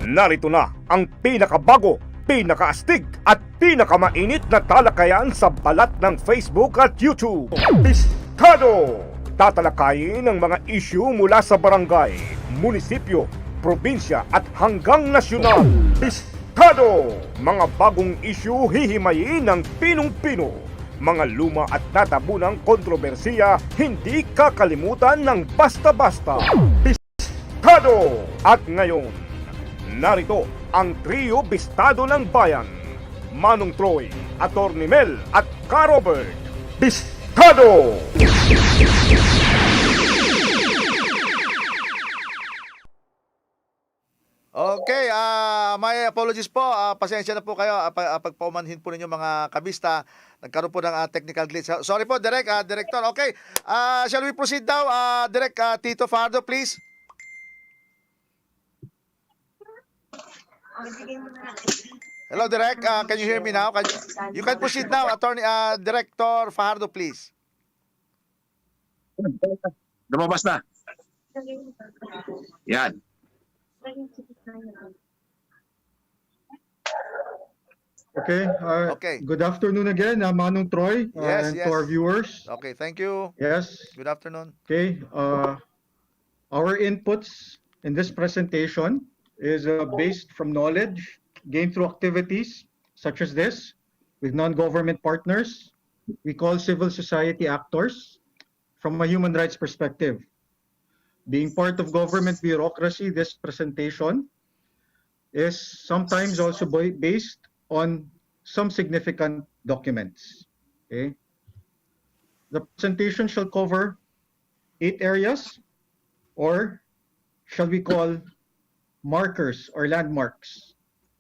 Narito na ang pinakabago, pinakaastig at pinakamainit na talakayan sa balat ng Facebook at YouTube. Bstado! Tatalakayin ang mga issue mula sa barangay, munisipyo, probinsya at hanggang nasyonal. Bstado! Mga bagong issue hihimayin ng pinong-pino. Mga luma at natabunang kontrobersiya hindi kakalimutan ng basta-basta. Bstado! At ngayon, narito ang trio Bstado ng Bayan. Manong Troy, Atty. Mel at Ka Robert. Bstado! Okay, my apologies po. Pasensya na po kayo pagpaumanhin po ninyo mga kabista. Nagkaroon po ng technical glitch. Sorry po, Director. Okay, shall we proceed now? Tito Fardo, please. Hello, Direk. Can you hear me now? You can proceed now, Director Fajardo, please. Lumabas na. Yan. Okay. Good afternoon again, Manong Troy, Yes, and to our viewers. Okay, thank you. Yes. Good afternoon. Okay. Our inputs in this presentation is based from knowledge gained through activities such as this with non-government partners. We call civil society actors from a human rights perspective. Being part of government bureaucracy, this presentation is sometimes also based on some significant documents. Okay. The presentation shall cover 8 areas, or shall we call markers or landmarks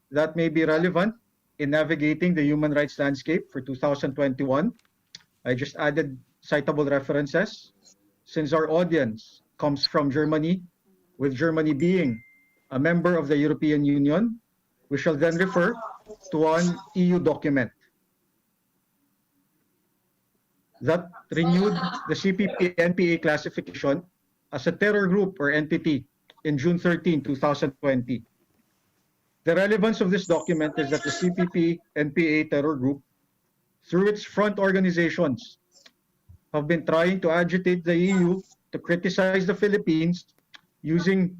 that may be relevant in navigating the human rights landscape for 2021. I just added citable references since our audience comes from Germany, with Germany being a member of the European Union. We shall then refer to one EU document that renewed the CPP-NPA classification as a terror group or entity in June 13, 2020. The relevance of this document is that the CPP-NPA terror group, through its front organizations, have been trying to agitate the EU to criticize the Philippines using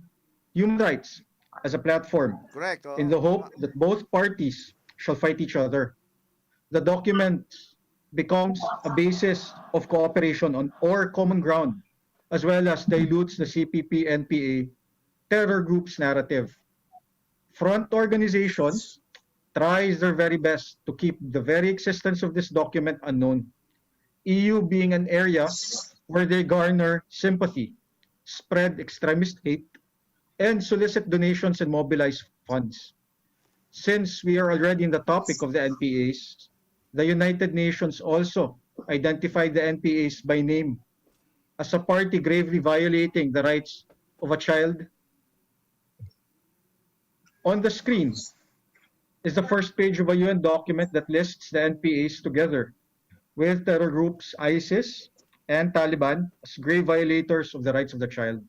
human rights as a platform. Correct. In the hope that both parties shall fight each other. The document becomes a basis of cooperation on or common ground, as well as dilutes the CPP-NPA terror group's narrative. Front organizations tries their very best to keep the very existence of this document unknown. EU being an area where they garner sympathy, spread extremist hate, and solicit donations and mobilize funds. Since we are already in the topic of the NPAs, the United Nations also identified the NPAs by name as a party gravely violating the rights of a child. On the screen is the first page of a UN document that lists the NPAs together with terror groups ISIS and Taliban as grave violators of the rights of the child.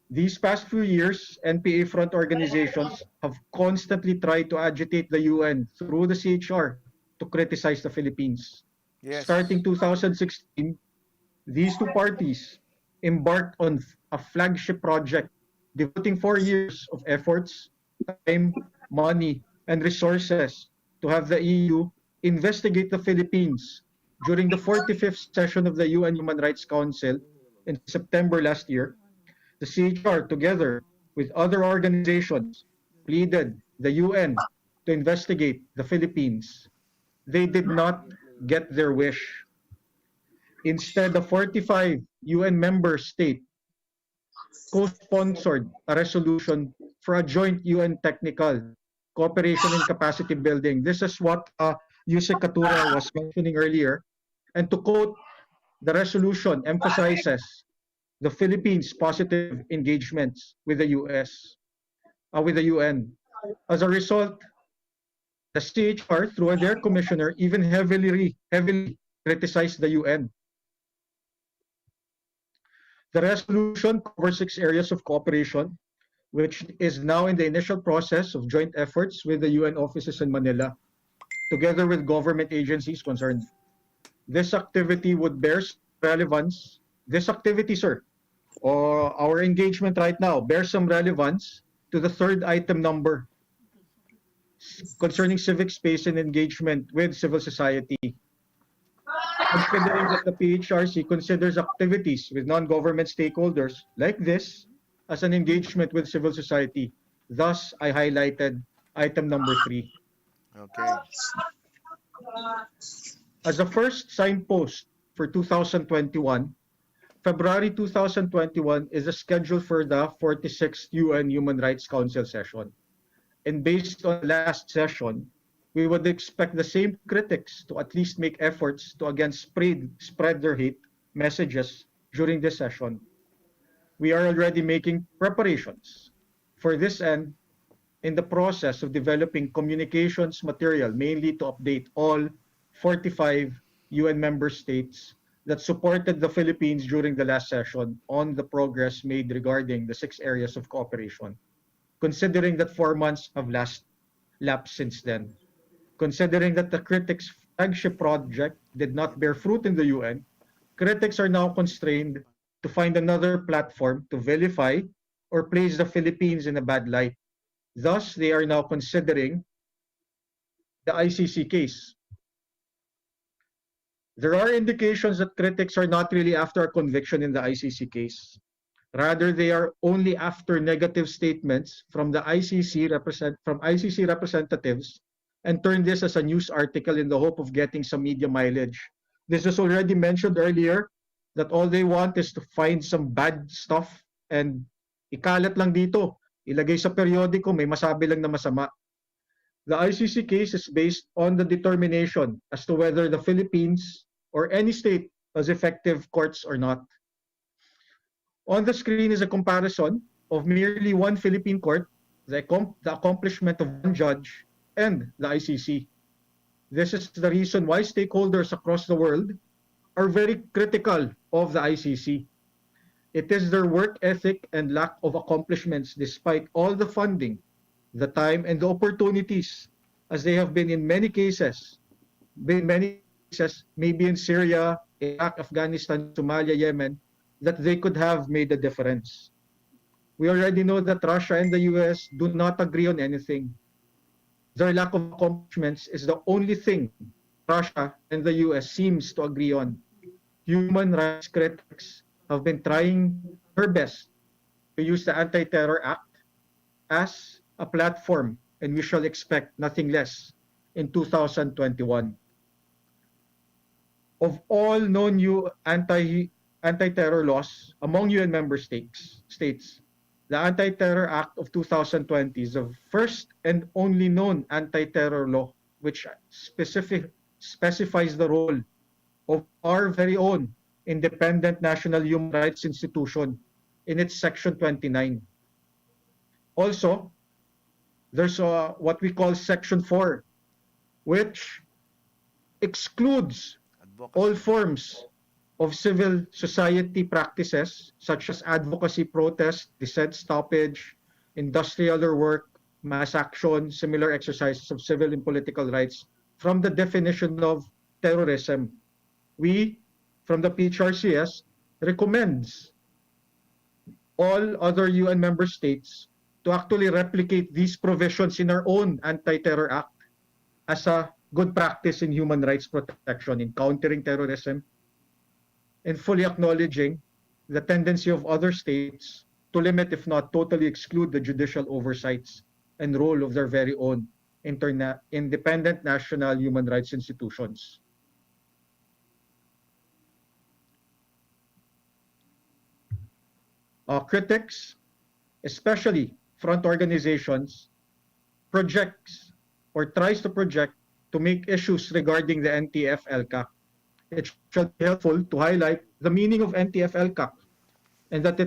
These past few years, NPA front organizations have constantly tried to agitate the UN through the CHR to criticize the Philippines. Yes. Starting 2016, these two parties embarked on a flagship project devoting 4 years of efforts, time, money, and resources to have the EU investigate the Philippines during the 45th session of the UN Human Rights Council in September last year. The CHR, together with other organizations, pleaded the UN to investigate the Philippines. They did not get their wish. Instead, the 45 UN member state co-sponsored a resolution for a joint UN technical cooperation and capacity building. This is what Yusek Katura was mentioning earlier. And to quote, the resolution emphasizes the Philippines' positive engagements with the with the UN. As a result, the CHR, through their commissioner, even heavily criticized the UN. The resolution covers 6 areas of cooperation, which is now in the initial process of joint efforts with the UN offices in Manila, together with government agencies concerned. This activity would bear relevance. This activity, sir, or our engagement right now, bears some relevance to the third item number concerning civic space and engagement with civil society. Considering that the PHRC considers activities with non-government stakeholders like this as an engagement with civil society. Thus, I highlighted item number 3. Okay. As a first signpost for 2021, February 2021 is a schedule for the 46th UN Human Rights Council session. And based on last session, we would expect the same critics to at least make efforts to again spread their hate messages during this session. We are already making preparations for this end in the process of developing communications material, mainly to update all 45 UN member states that supported the Philippines during the last session on the progress made regarding the 6 areas of cooperation. Considering that 4 months have lapsed since then, considering that the critics' flagship project did not bear fruit in the UN, critics are now constrained to find another platform to vilify or place the Philippines in a bad light. Thus, they are now considering the ICC case. There are indications that critics are not really after a conviction in the ICC case. Rather, they are only after negative statements from the ICC representatives and turn this as a news article in the hope of getting some media mileage. This was already mentioned earlier that all they want is to find some bad stuff and ikalat lang dito, ilagay sa periodiko, may masabi lang na masama. The ICC case is based on the determination as to whether the Philippines or any state has effective courts or not. On the screen is a comparison of merely one Philippine court, the accomplishment of one judge, and the ICC. This is the reason why stakeholders across the world are very critical of the ICC. It is their work ethic and lack of accomplishments despite all the funding, the time, and the opportunities, as they have been in many cases, maybe in Syria, Iraq, Afghanistan, Somalia, Yemen, that they could have made a difference. We already know that Russia and the US do not agree on anything. Their lack of accomplishments is the only thing Russia and the US seems to agree on. Human rights critics have been trying their best to use the Anti-Terror Act as a platform, and we shall expect nothing less in 2021. Of all known new anti-terror laws among UN member states, the Anti-Terror Act of 2020 is the first and only known anti-terror law which specifies the role of our very own independent national human rights institution in its section 29. Also, there's what we call section 4, which excludes all forms of civil society practices such as advocacy, protest, dissent stoppage, industrial or work, mass action, similar exercises of civil and political rights from the definition of terrorism. We, from the PHRCS, recommends all other UN member states to actually replicate these provisions in our own Anti-Terror Act as a good practice in human rights protection in countering terrorism, and fully acknowledging the tendency of other states to limit, if not totally exclude, the judicial oversights and role of their very own independent national human rights institutions. Critics, especially front organizations, projects or tries to project to make issues regarding the NTF-LCAC. It shall be helpful to highlight the meaning of NTF-LCAC and that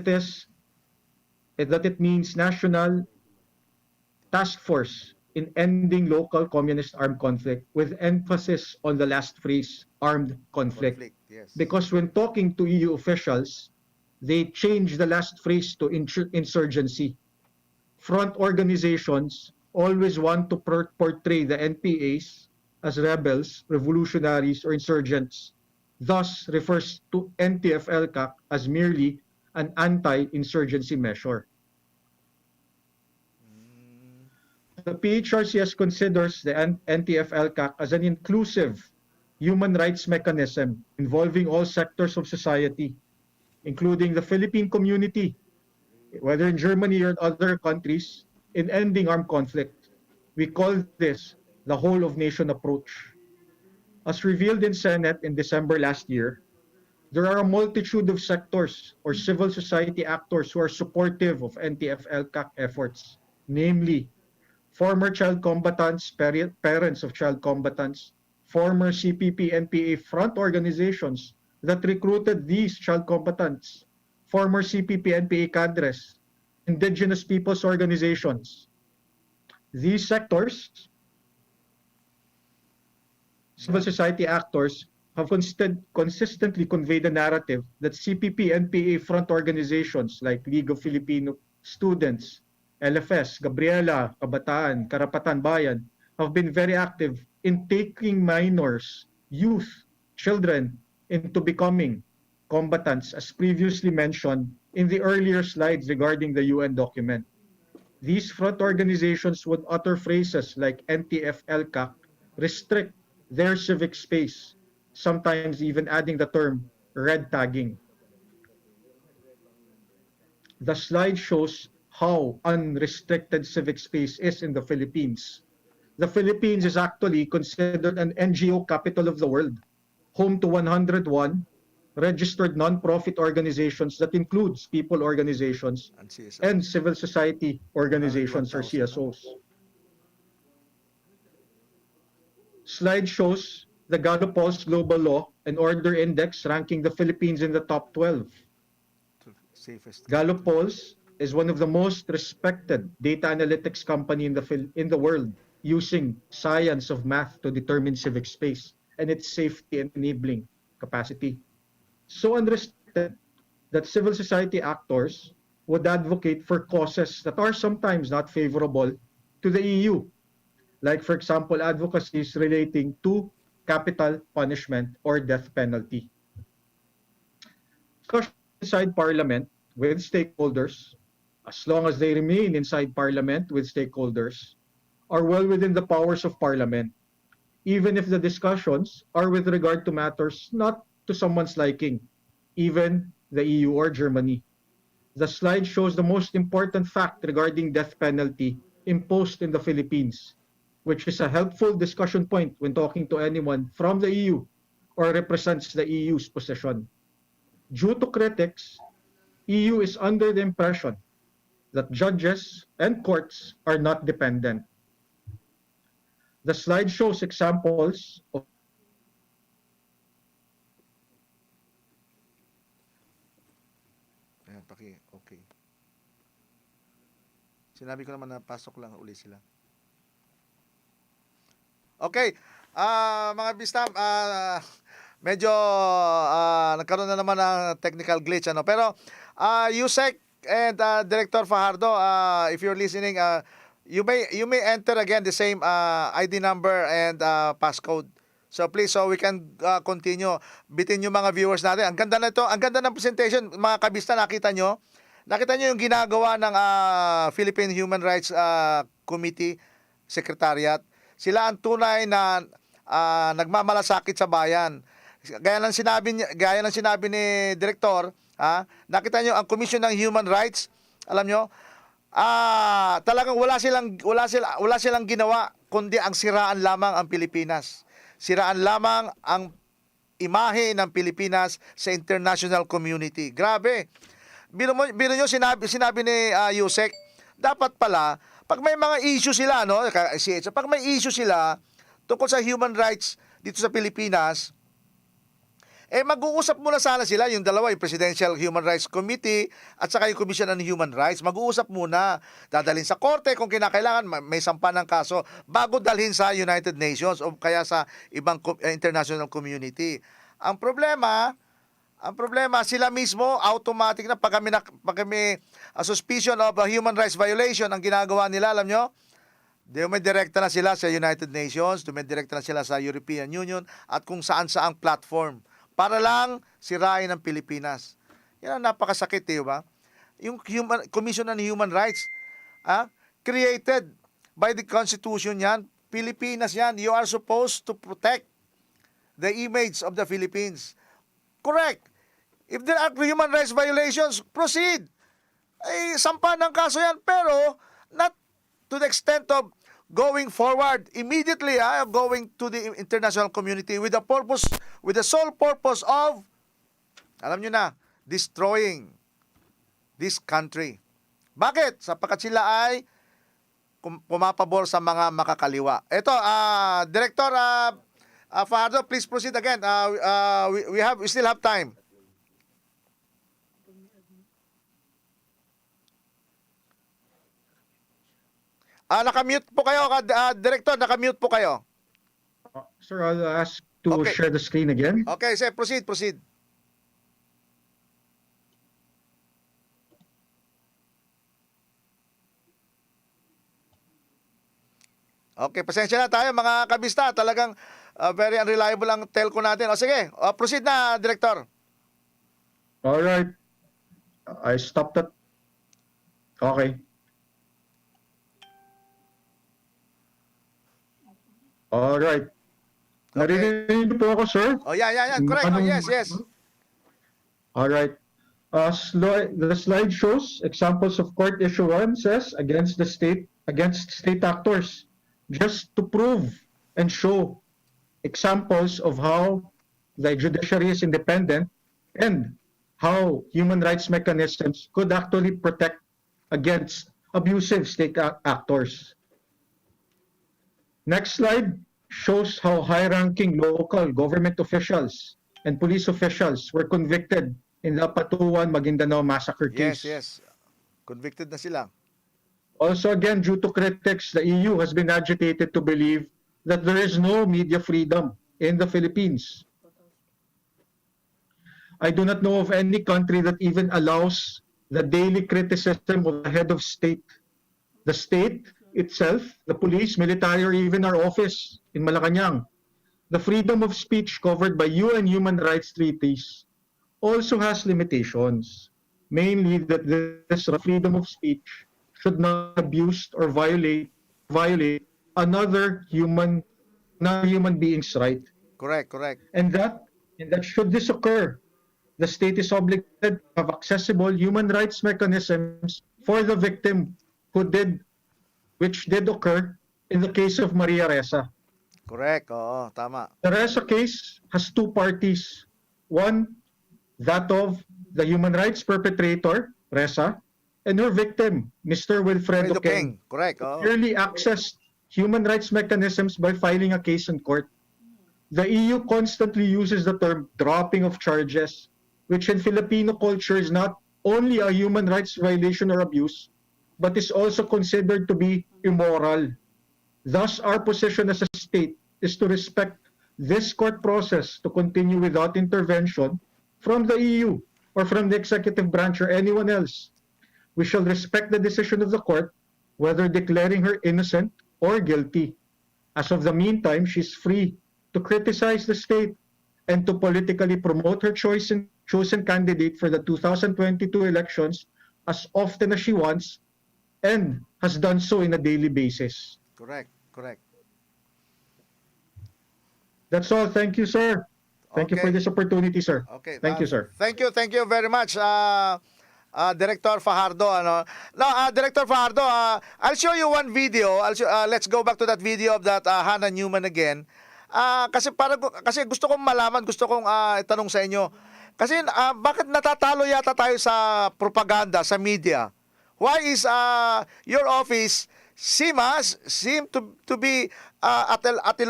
it means National Task Force in Ending Local Communist Armed Conflict, with emphasis on the last phrase, armed conflict. Yes. Because when talking to EU officials, they change the last phrase to insurgency. Front organizations always want to portray the NPAs as rebels, revolutionaries, or insurgents, thus refers to NTF-LCAC as merely an anti-insurgency measure. The PHRCS considers the NTF-LCAC as an inclusive human rights mechanism involving all sectors of society, including the Philippine community, whether in Germany or in other countries, in ending armed conflict. We call this the whole of nation approach. As revealed in Senate in December last year, there are a multitude of sectors or civil society actors who are supportive of NTF-LCAC efforts, namely former child combatants, parents of child combatants, former CPP-NPA front organizations that recruited these child combatants, former CPP-NPA cadres, indigenous peoples organizations. These sectors, civil society actors, have consistently conveyed the narrative that CPP-NPA front organizations like League of Filipino Students, LFS, Gabriela, Kabataan, Karapatan Bayan have been very active in taking minors, youth, children into becoming combatants, as previously mentioned in the earlier slides regarding the UN document. These front organizations would utter phrases like NTF-LCAC, restrict their civic space, sometimes even adding the term red tagging. The slide shows how unrestricted civic space is in the Philippines. The Philippines is actually considered an NGO capital of the world, home to 101 registered non-profit organizations that includes people organizations and civil society organizations or CSOs. Slide shows the Gallup Pulse Global Law and Order Index ranking the Philippines in the top 12. Gallup Pulse is one of the most respected data analytics company in the world, using science of math to determine civic space and its safety and enabling capacity. So unrestricted that civil society actors would advocate for causes that are sometimes not favorable to the EU, like for example advocacies relating to capital punishment or death penalty. Discussion inside Parliament with stakeholders, as long as they remain inside Parliament with stakeholders, are well within the powers of Parliament, even if the discussions are with regard to matters not to someone's liking, even the EU or Germany. The slide shows the most important fact regarding death penalty imposed in the Philippines, which is a helpful discussion point when talking to anyone from the EU or represents the EU's position. Due to critics, EU is under the impression that judges and courts are not dependent. The slide shows examples of okay. Sinabi ko naman na pasok lang uli sila. Okay. Mga Bstam, medyo nagkaroon na naman ng technical glitch pero Yusek and Director Fajardo, if you're listening, you may enter again the same ID number and passcode. So please, so we can continue. Bitin yung mga viewers natin. Ang ganda na ito, ang ganda ng presentation, mga kabista, nakita nyo. Nakita niyo yung ginagawa ng Philippine Human Rights Committee Secretariat. Sila ang tunay na nagmamalasakit sa bayan. Gaya ng sinabi ni Direktor, nakita niyo ang Commission ng Human Rights, alam niyo, talagang wala silang ginawa kundi ang siraan lamang ang Pilipinas. Siraan lamang ang imahe ng Pilipinas sa international community. Grabe. Biro nyo, sinabi ni Yusek, dapat pala, pag may mga issue sila, no, pag may issue sila tungkol sa human rights dito sa Pilipinas, mag-uusap muna sana sila, yung dalawa, yung Presidential Human Rights Committee at saka yung Commission on Human Rights. Mag-uusap muna, dadalhin sa korte kung kinakailangan, may sampa ng kaso, bago dalhin sa United Nations o kaya sa ibang international community. Ang problema, sila mismo, automatic na pag kami suspicion of a human rights violation, ang ginagawa nila, alam nyo, dumidirekta na sila sa United Nations, dumidirekta na sila sa European Union at kung saan-saang platform para lang sirain ang Pilipinas. Yan ang napakasakit, di ba? Yung Commission on Human Rights, created by the Constitution yan, Pilipinas yan. You are supposed to protect the image of the Philippines. Correct. If there are human rights violations, proceed. Sampa ng kaso yan, pero not to the extent of going forward immediately, going to the international community with the sole purpose of, alam nyo na, destroying this country. Bakit? Sapagkat sila ay pumapabor sa mga makakaliwa. Ito, Director Fajardo, please proceed again. We still have time. Nakamute po kayo, Director, nakamute po kayo. Sir, I'll ask to share the screen again. Okay, sir, proceed. Okay, pasensya na tayo mga kabista. Talagang very unreliable ang telco natin. O sige, proceed na, Director. Alright. I stopped it. Okay. Alright. Narinig po ako, sir? Oh, yeah. Correct. Yes. Alright. The slide shows examples of court issuances against state actors, just to prove and show examples of how the judiciary is independent and how human rights mechanisms could actually protect against abusive state actors. Next slide shows how high-ranking local government officials and police officials were convicted in the Patuan, Maguindanao massacre case. Yes. Convicted na sila. Also, again, due to critics, the EU has been agitated to believe that there is no media freedom in the Philippines. I do not know of any country that even allows the daily criticism of the head of state. The state itself, the police, military, or even our office in Malacanang, the freedom of speech covered by UN human rights treaties also has limitations, mainly that this freedom of speech should not abuse or violate another human being's right. Correct. And that should this occur, the state is obligated to have accessible human rights mechanisms for the victim which did occur in the case of Maria Ressa. Correct. Oo, tama. The Ressa case has two parties. One, that of the human rights perpetrator, Ressa, and her victim, Mr. Wilfredo Keng. Correct. Oo. Clearly accessed human rights mechanisms by filing a case in court. The EU constantly uses the term dropping of charges, which in Filipino culture is not only a human rights violation or abuse, but is also considered to be immoral. Thus, our position as a state is to respect this court process to continue without intervention from the EU or from the executive branch or anyone else. We shall respect the decision of the court, whether declaring her innocent or guilty. As of the meantime, she's free to criticize the state and to politically promote her chosen candidate for the 2022 elections as often as she wants and has done so in a daily basis. Correct. That's all. Thank you, sir. Thank you for Okay. this opportunity, sir. Okay. Thank you, sir. Thank you very much, Director Fajardo. Now, Director Fajardo, I'll show you one video. Let's go back to that video of that Hannah Newman again. Kasi gusto kong malaman, gusto kong itanong sa inyo. Kasi bakit natatalo yata tayo sa propaganda, sa media? Why is your office seem to be at a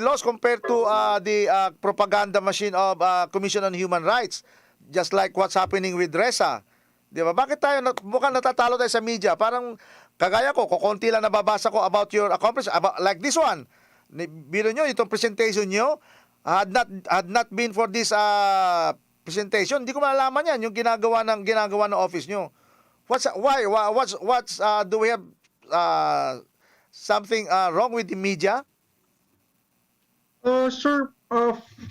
loss compared to the propaganda machine of Commission on Human Rights, just like what's happening with Reza, di ba? Bakit tayo mukhang natatalo tayo sa media? Parang kagaya ko, kukunti lang nababasa ko about your accomplishments, about like this one. Biro nyo, itong presentation nyo, had not been for this presentation, hindi ko malalaman yan yung ginagawa ng office nyo. What's do we have something wrong with the media? Sir,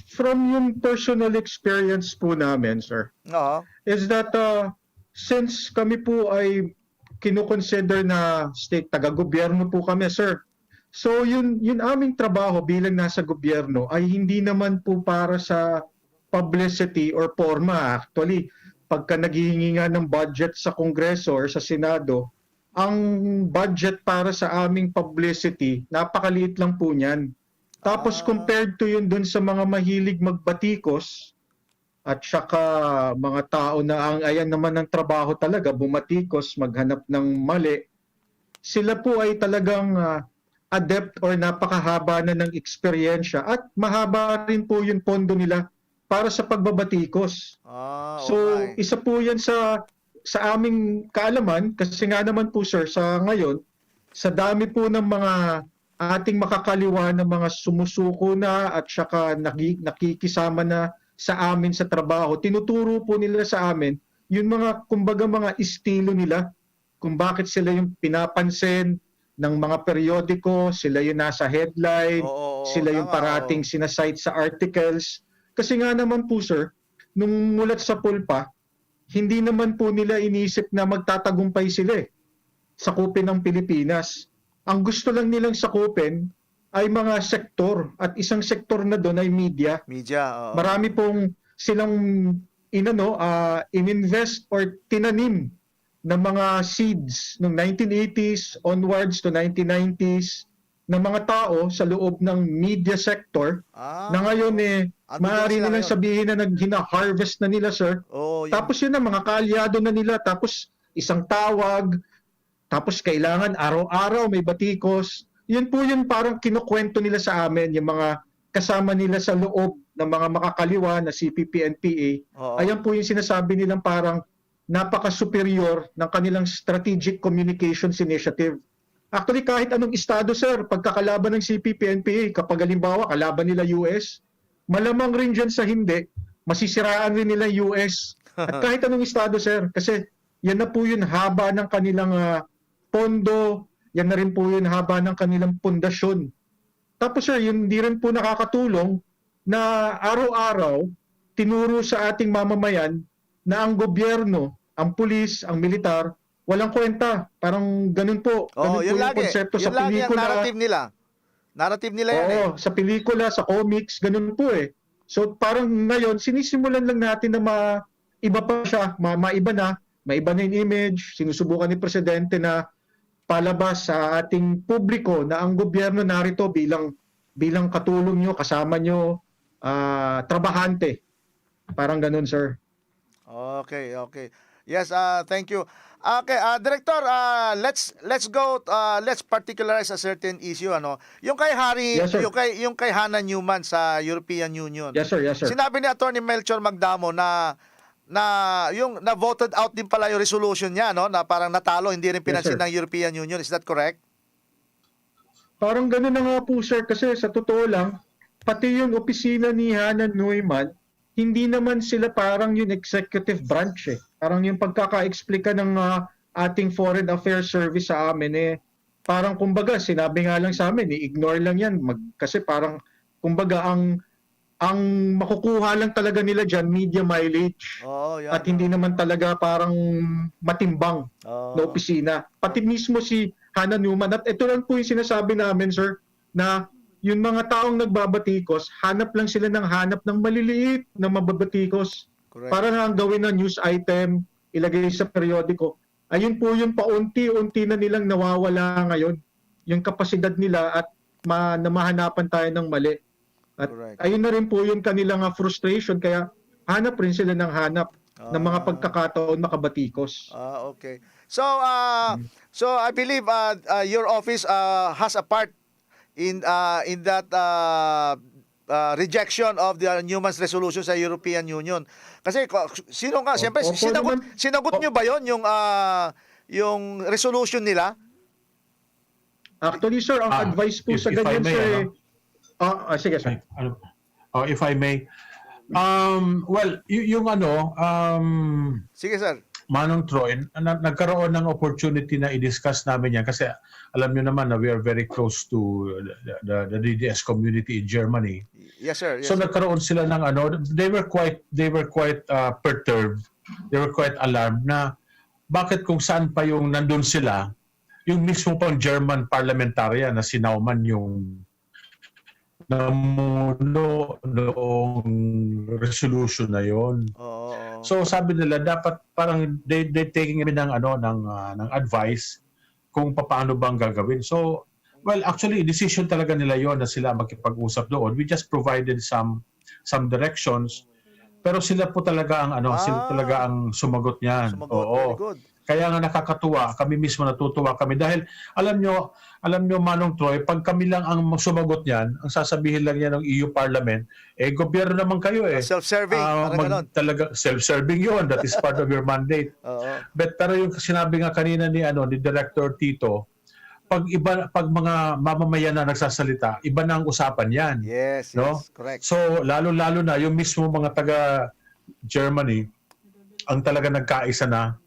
from yung personal experience po namin, sir, is that since kami po ay kinukonsider na state, taga-gobyerno po kami, sir. So yun aming trabaho bilang nasa gobyerno ay hindi naman po para sa publicity or forma. Actually, pagka naghihingi nga ng budget sa Kongreso or sa Senado, ang budget para sa aming publicity, napakaliit lang po niyan. Tapos compared to yun dun sa mga mahilig magbatikos at saka mga tao na ayan naman ng trabaho talaga, bumatikos, maghanap ng mali, sila po ay talagang adept or napakahaba na ng eksperyensya at mahaba rin po yung pondo nila para sa pagbabatikos. So isa po yan sa aming kaalaman, kasi nga naman po, sir, sa ngayon, sa dami po ng mga ating makakaliwa ng mga sumusuko na at saka nakikisama na sa amin sa trabaho, tinuturo po nila sa amin yung mga, kumbaga, mga estilo nila, kung bakit sila yung pinapansin ng mga periodiko, sila yung nasa headline, sila yung parating sinasite sa articles. Kasi nga naman po, sir, nung mulat sa pulpa, hindi naman po nila inisip na magtatagumpay sila sakupin ng Pilipinas. Ang gusto lang nilang sakupin ay mga sektor, at isang sektor na doon ay media. Marami pong silang ininvest or tinanim ng mga seeds noong 1980s onwards to 1990s ng mga tao sa loob ng media sector na ngayon maaari nilang sabihin na hina-harvest na nila, sir. Tapos yun na, mga kaalyado na nila, tapos isang tawag, tapos kailangan araw-araw may batikos. Yun po yun parang kinukwento nila sa amin, yung mga kasama nila sa loob ng mga makakaliwa na CPP and PA. Ayan po yung sinasabi nilang parang napaka-superior ng kanilang Strategic Communications Initiative. Actually, kahit anong estado, sir, pagkakalaban ng CPP-NPA, kapag halimbawa kalaban nila US, malamang rin dyan sa hindi, masisiraan rin nila US. At kahit anong estado, sir, kasi yan na po yung haba ng kanilang pondo, yan na rin po yung haba ng kanilang pundasyon. Tapos, sir, yun di rin po nakakatulong na araw-araw tinuro sa ating mamamayan na ang gobyerno, ang pulis, ang militar, walang kwenta. Parang ganun po. Ganun po yung konsepto sa pelikula. Narrative nila yan. Sa pelikula, sa comics, ganun po So parang ngayon, sinisimulan lang natin na maiba pa siya, maiba na yung image. Sinusubukan ni Presidente na palabas sa ating publiko na ang gobyerno narito bilang katulong nyo, kasama nyo, trabahante. Parang ganun, sir. Okay. Yes, thank you. Okay, Director, let's particularize a certain issue, Yung kay Yes, yung kay Hannah Newman sa European Union. Yes, sir. Sinabi ni Atty. Melchor Magdamo na yung na voted out din pala yung resolution niya, na parang natalo, hindi rin pinansin ng European Union. Is that correct? Parang ganun na nga po, sir, kasi sa totoo lang, pati yung opisina ni Hannah Newman, hindi naman sila parang yung executive branch Parang yung pagkaka-explika ng ating Foreign Affairs Service sa amin parang kumbaga sinabi nga lang sa amin, i-ignore lang yan kasi parang kumbaga ang ang makukuha lang talaga nila dyan, media mileage. Oo, yan. At hindi naman talaga parang matimbang na opisina. Pati mismo si Hannah Newman. At ito lang po yung sinasabi namin, sir, na yung mga taong nagbabatikos, hanap lang sila ng hanap ng maliliit na mababatikos. Correct. Para lang gawin na news item, ilagay sa periodiko. Ayun po yung paunti-unti na nilang nawawala ngayon. Yung kapasidad nila at na mahanapan tayo ng mali. At Correct. ayun na rin po yung kanilang frustration, kaya hanap rin sila ng hanap ng mga pagkakataon makabatikos. Okay. So I believe your office has a part in that rejection of the Newman's resolution sa European Union. Kasi sino nga, siyempre sinagot nyo ba 'yon yung resolution nila? Actually, sir, ang advice po sa ganyan, sir, sige, sir. If I may. Sige, sir. Manong Troy, nagkaroon ng opportunity na i-discuss namin yan kasi alam nyo naman na we are very close to the DDS community in Germany. Yes, sir. Yes, so sir. nagkaroon sila ng they were quite perturbed. They were quite alarmed na bakit kung saan pa yung nandun sila, yung mismo pang German parliamentarian na si Naumann yung namuno noong resolution na yon. So sabi nila dapat parang they taking ng ng advice kung paano bang gagawin. So well, actually decision talaga nila yon na sila makipag-usap doon. We just provided some directions. Pero sila po talaga ang sila talaga ang sumagot niyan. Oo. Kaya nga nakakatuwa, kami mismo natutuwa kami dahil alam nyo Manong Troy, pag kami lang ang sumagot niyan, ang sasabihin lang yan ng EU Parliament, gobyerno naman kayo Self-serving, talaga self-serving 'yon, that is part of your mandate. Pero yung sinabi nga kanina ni Director Tito, pag mga mamamayan na nagsasalita, iba na ang usapan 'yan. Yes, no? yes, correct. So lalo na yung mismo mga taga Germany ang talaga nagkaisa na.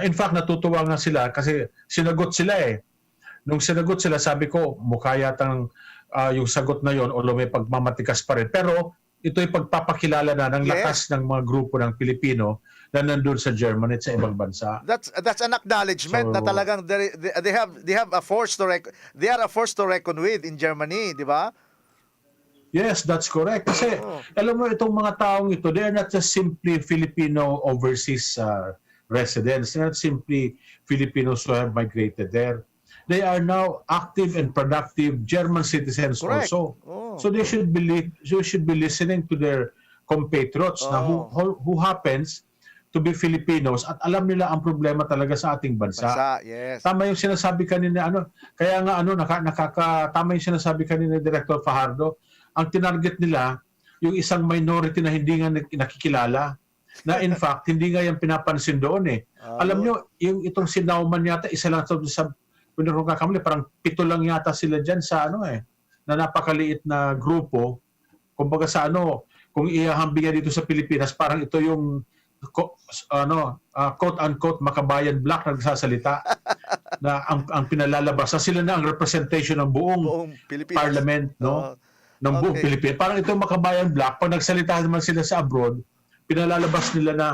In fact, natutuwa nga sila kasi sinagot sila Nung sinagot sila, sabi ko, mukha yatang yung sagot na yon although may pagmamatikas pa rin. Pero ito'y pagpapakilala na ng lakas ng mga grupo ng Pilipino na nandun sa Germany at sa ibang bansa. That's an acknowledgement na talagang they have a force to they are a force to reckon with in Germany, di ba? Yes, that's correct. Kasi alam mo itong mga taong ito, they are not just simply Filipino overseas residents. They're not simply Filipinos who have migrated there. They are now active and productive German citizens also. So they should be listening to their compatriots na who happens to be Filipinos at alam nila ang problema talaga sa ating bansa. Yes. Tama yung sinasabi kanina kaya nga tama yung sinasabi kanina ni Director Fajardo, ang tinarget nila yung isang minority na hindi nga nakikilala. Na in fact, hindi nga yan pinapansin doon Alam nyo, yung itong si Naumann yata, isa lang sa parang 7 lang yata sila dyan sa na napakaliit na grupo. Kumbaga sa kung ihahambingan dito sa Pilipinas, parang ito yung quote-unquote makabayan black na nagsasalita na ang pinalalabas. Sila na ang representation ng buong parliament, ng buong Pilipinas. Parang ito makabayan black, pag nagsalita naman sila sa abroad, pinalalabas nila na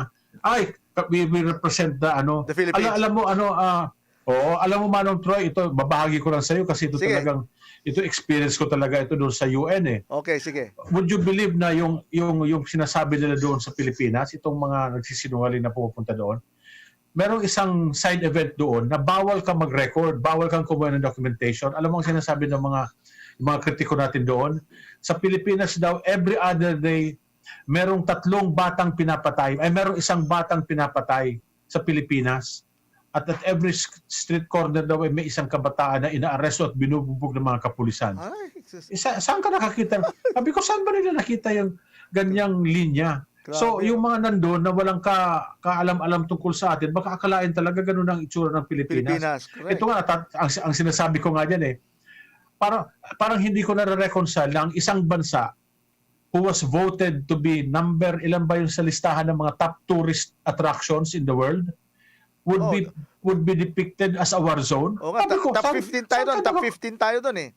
we represent the Philippines. Alam mo alam mo Manong Troy, ito babahagi ko lang sa iyo kasi ito experience ko talaga ito doon sa UN Okay, sige. Would you believe na yung sinasabi nila doon sa Pilipinas, itong mga nagsisinungaling na pupunta doon, merong isang side event doon na bawal kang mag-record, bawal kang kumuha ng documentation. Alam mo ang sinasabi ng mga kritiko natin doon? Sa Pilipinas daw, every other day, merong 3 batang pinapatay, merong 1 batang pinapatay sa Pilipinas. At every street corner daw may isang kabataan na inaaresto at binubugbog ng mga kapulisan. Saan ka nakakita? Sabi ko, saan ba nila nakita yung ganyang linya? So, yung mga nandun na walang kaalam-alam tungkol sa atin, baka akalain talaga ganun ang itsura ng Pilipinas. Ito nga, ang sinasabi ko nga dyan parang hindi ko nare-reconcile na ang isang bansa who was voted to be ilan ba yung sa listahan ng mga top tourist attractions in the world would be depicted as a war zone. Top 15 tayo doon,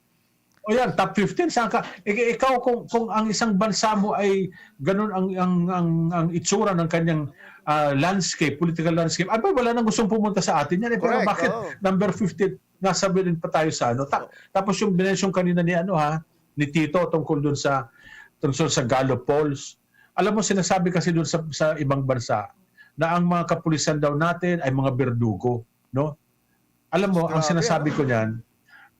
O yan, top 15 saan ka? Ikaw kung ang isang bansa mo ay ganun ang itsura ng kanyang landscape, political landscape. Aba, wala nang gustong pumunta sa atin yan. Pero Correct, bakit number 15 nasa din pa tayo sa ano? Tapos yung binensyong kanina ni ni Tito tungkol sa Gallup polls. Alam mo, sinasabi kasi doon sa ibang bansa na ang mga kapulisan daw natin ay mga berdugo, no? Alam mo, ang sinasabi ko niyan,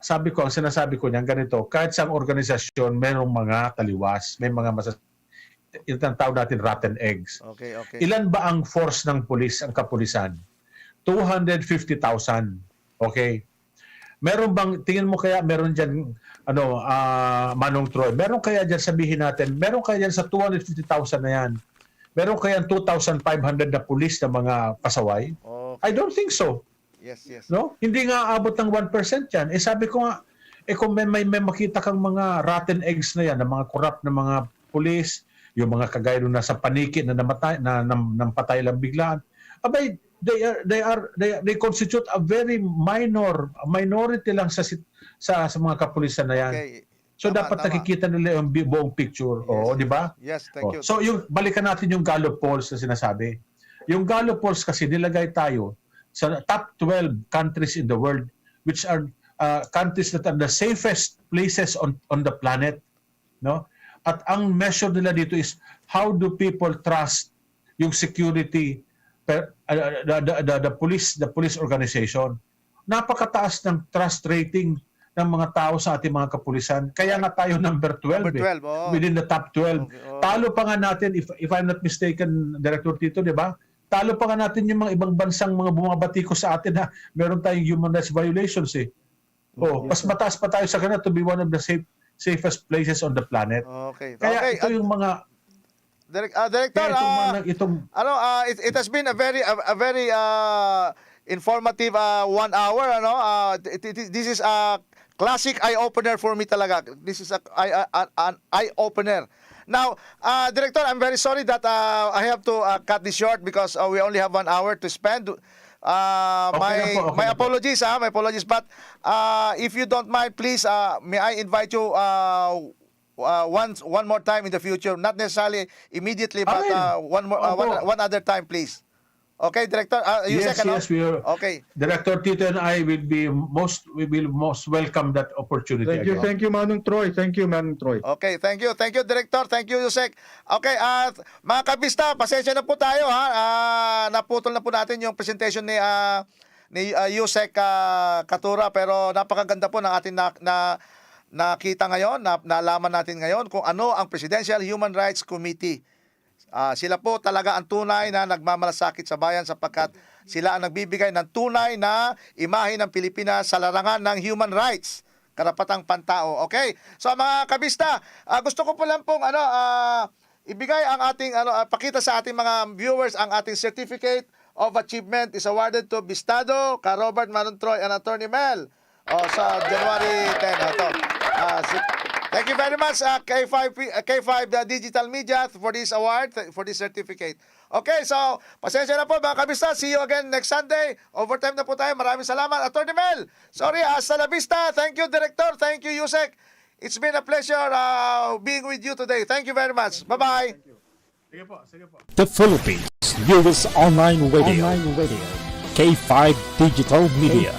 ang sinasabi ko niyan ganito, kahit sa organisasyon, mayroong mga taliwas, may mga itang tawag natin rotten eggs. Okay. Ilan ba ang force ng pulis, ang kapulisan? 250,000. Okay? Meron bang, tingin mo kaya meron dyan, Manong Troy, meron kaya dyan, sabihin natin, meron kaya dyan sa 250,000 na yan, meron kaya 2,500 na pulis na mga pasaway? Okay. I don't think so. Yes. No? Hindi nga abot ng 1% yan. Sabi ko nga, kung may makita kang mga rotten eggs na yan, ng mga corrupt na mga pulis, yung mga kagaya nung nasa paniki na namatay, nampatay lang biglaan, abay, they constitute a very minority lang sa mga kapulisan na yan. Okay. So dapat nakikita nila yung buong picture. Yes. Di ba? Yes, thank you. So balikan natin yung Gallup polls na sinasabi. Yung Gallup polls kasi nilagay tayo sa top 12 countries in the world, which are countries that are the safest places on the planet, no? At ang measure nila dito is how do people trust yung security, the police organization. Napakataas ng trust rating ng mga tao sa ating mga kapulisan. Kaya nga tayo number 12, within the top 12. Okay. Talo pa nga natin, if I'm not mistaken, Director Tito, di ba? Talo pa nga natin yung mga ibang bansang mga bumabati ko sa atin na meron tayong human rights violations eh. Mas mataas pa tayo sa kanila to be one of the safest places on the planet. Okay. Kaya ito yung mga Director, it has been a very informative 1 hour, this is a classic eye opener for me talaga. This is an eye opener. Now, Director, I'm very sorry that I have to cut this short because we only have 1 hour to spend. My apologies, my apologies. But if you don't mind, please, may I invite you one more time in the future, not necessarily immediately, but one other time, please. Okay, Director. Yes, we are. Okay. Director Tito and I will most welcome that opportunity. Thank you, Manong Troy. Thank you, Manong Troy. Okay, thank you, Director. Thank you, Yusek. Okay, mga kabista, pasensya na po tayo naputol na po natin yung presentation ni Yusek Katura, pero napakaganda po ng ating nakita ngayon, nalaman natin ngayon kung ano ang Presidential Human Rights Committee. Sila po talaga ang tunay na nagmamalasakit sa bayan sapagkat sila ang nagbibigay ng tunay na imahe ng Pilipinas sa larangan ng human rights, karapatang pantao. Okay? So mga kabista, gusto ko po lang pong ibigay ang ating pakita sa ating mga viewers ang ating certificate of achievement is awarded to Bstado, Robert, Manong Troy, and Atty. Mel sa January 10. Thank you very much, K5 Digital Media for this award, for this certificate. Okay, so pasensya na po mga kabista. See you again next Sunday. Overtime na po tayo. Maraming salamat, Atty. Mel. Sorry, hasta la vista. Thank you, Director. Thank you, Yusek. It's been a pleasure being with you today. Thank you very much. Bye-bye. Sige po. The Philippines newest online radio. K5 Digital Media.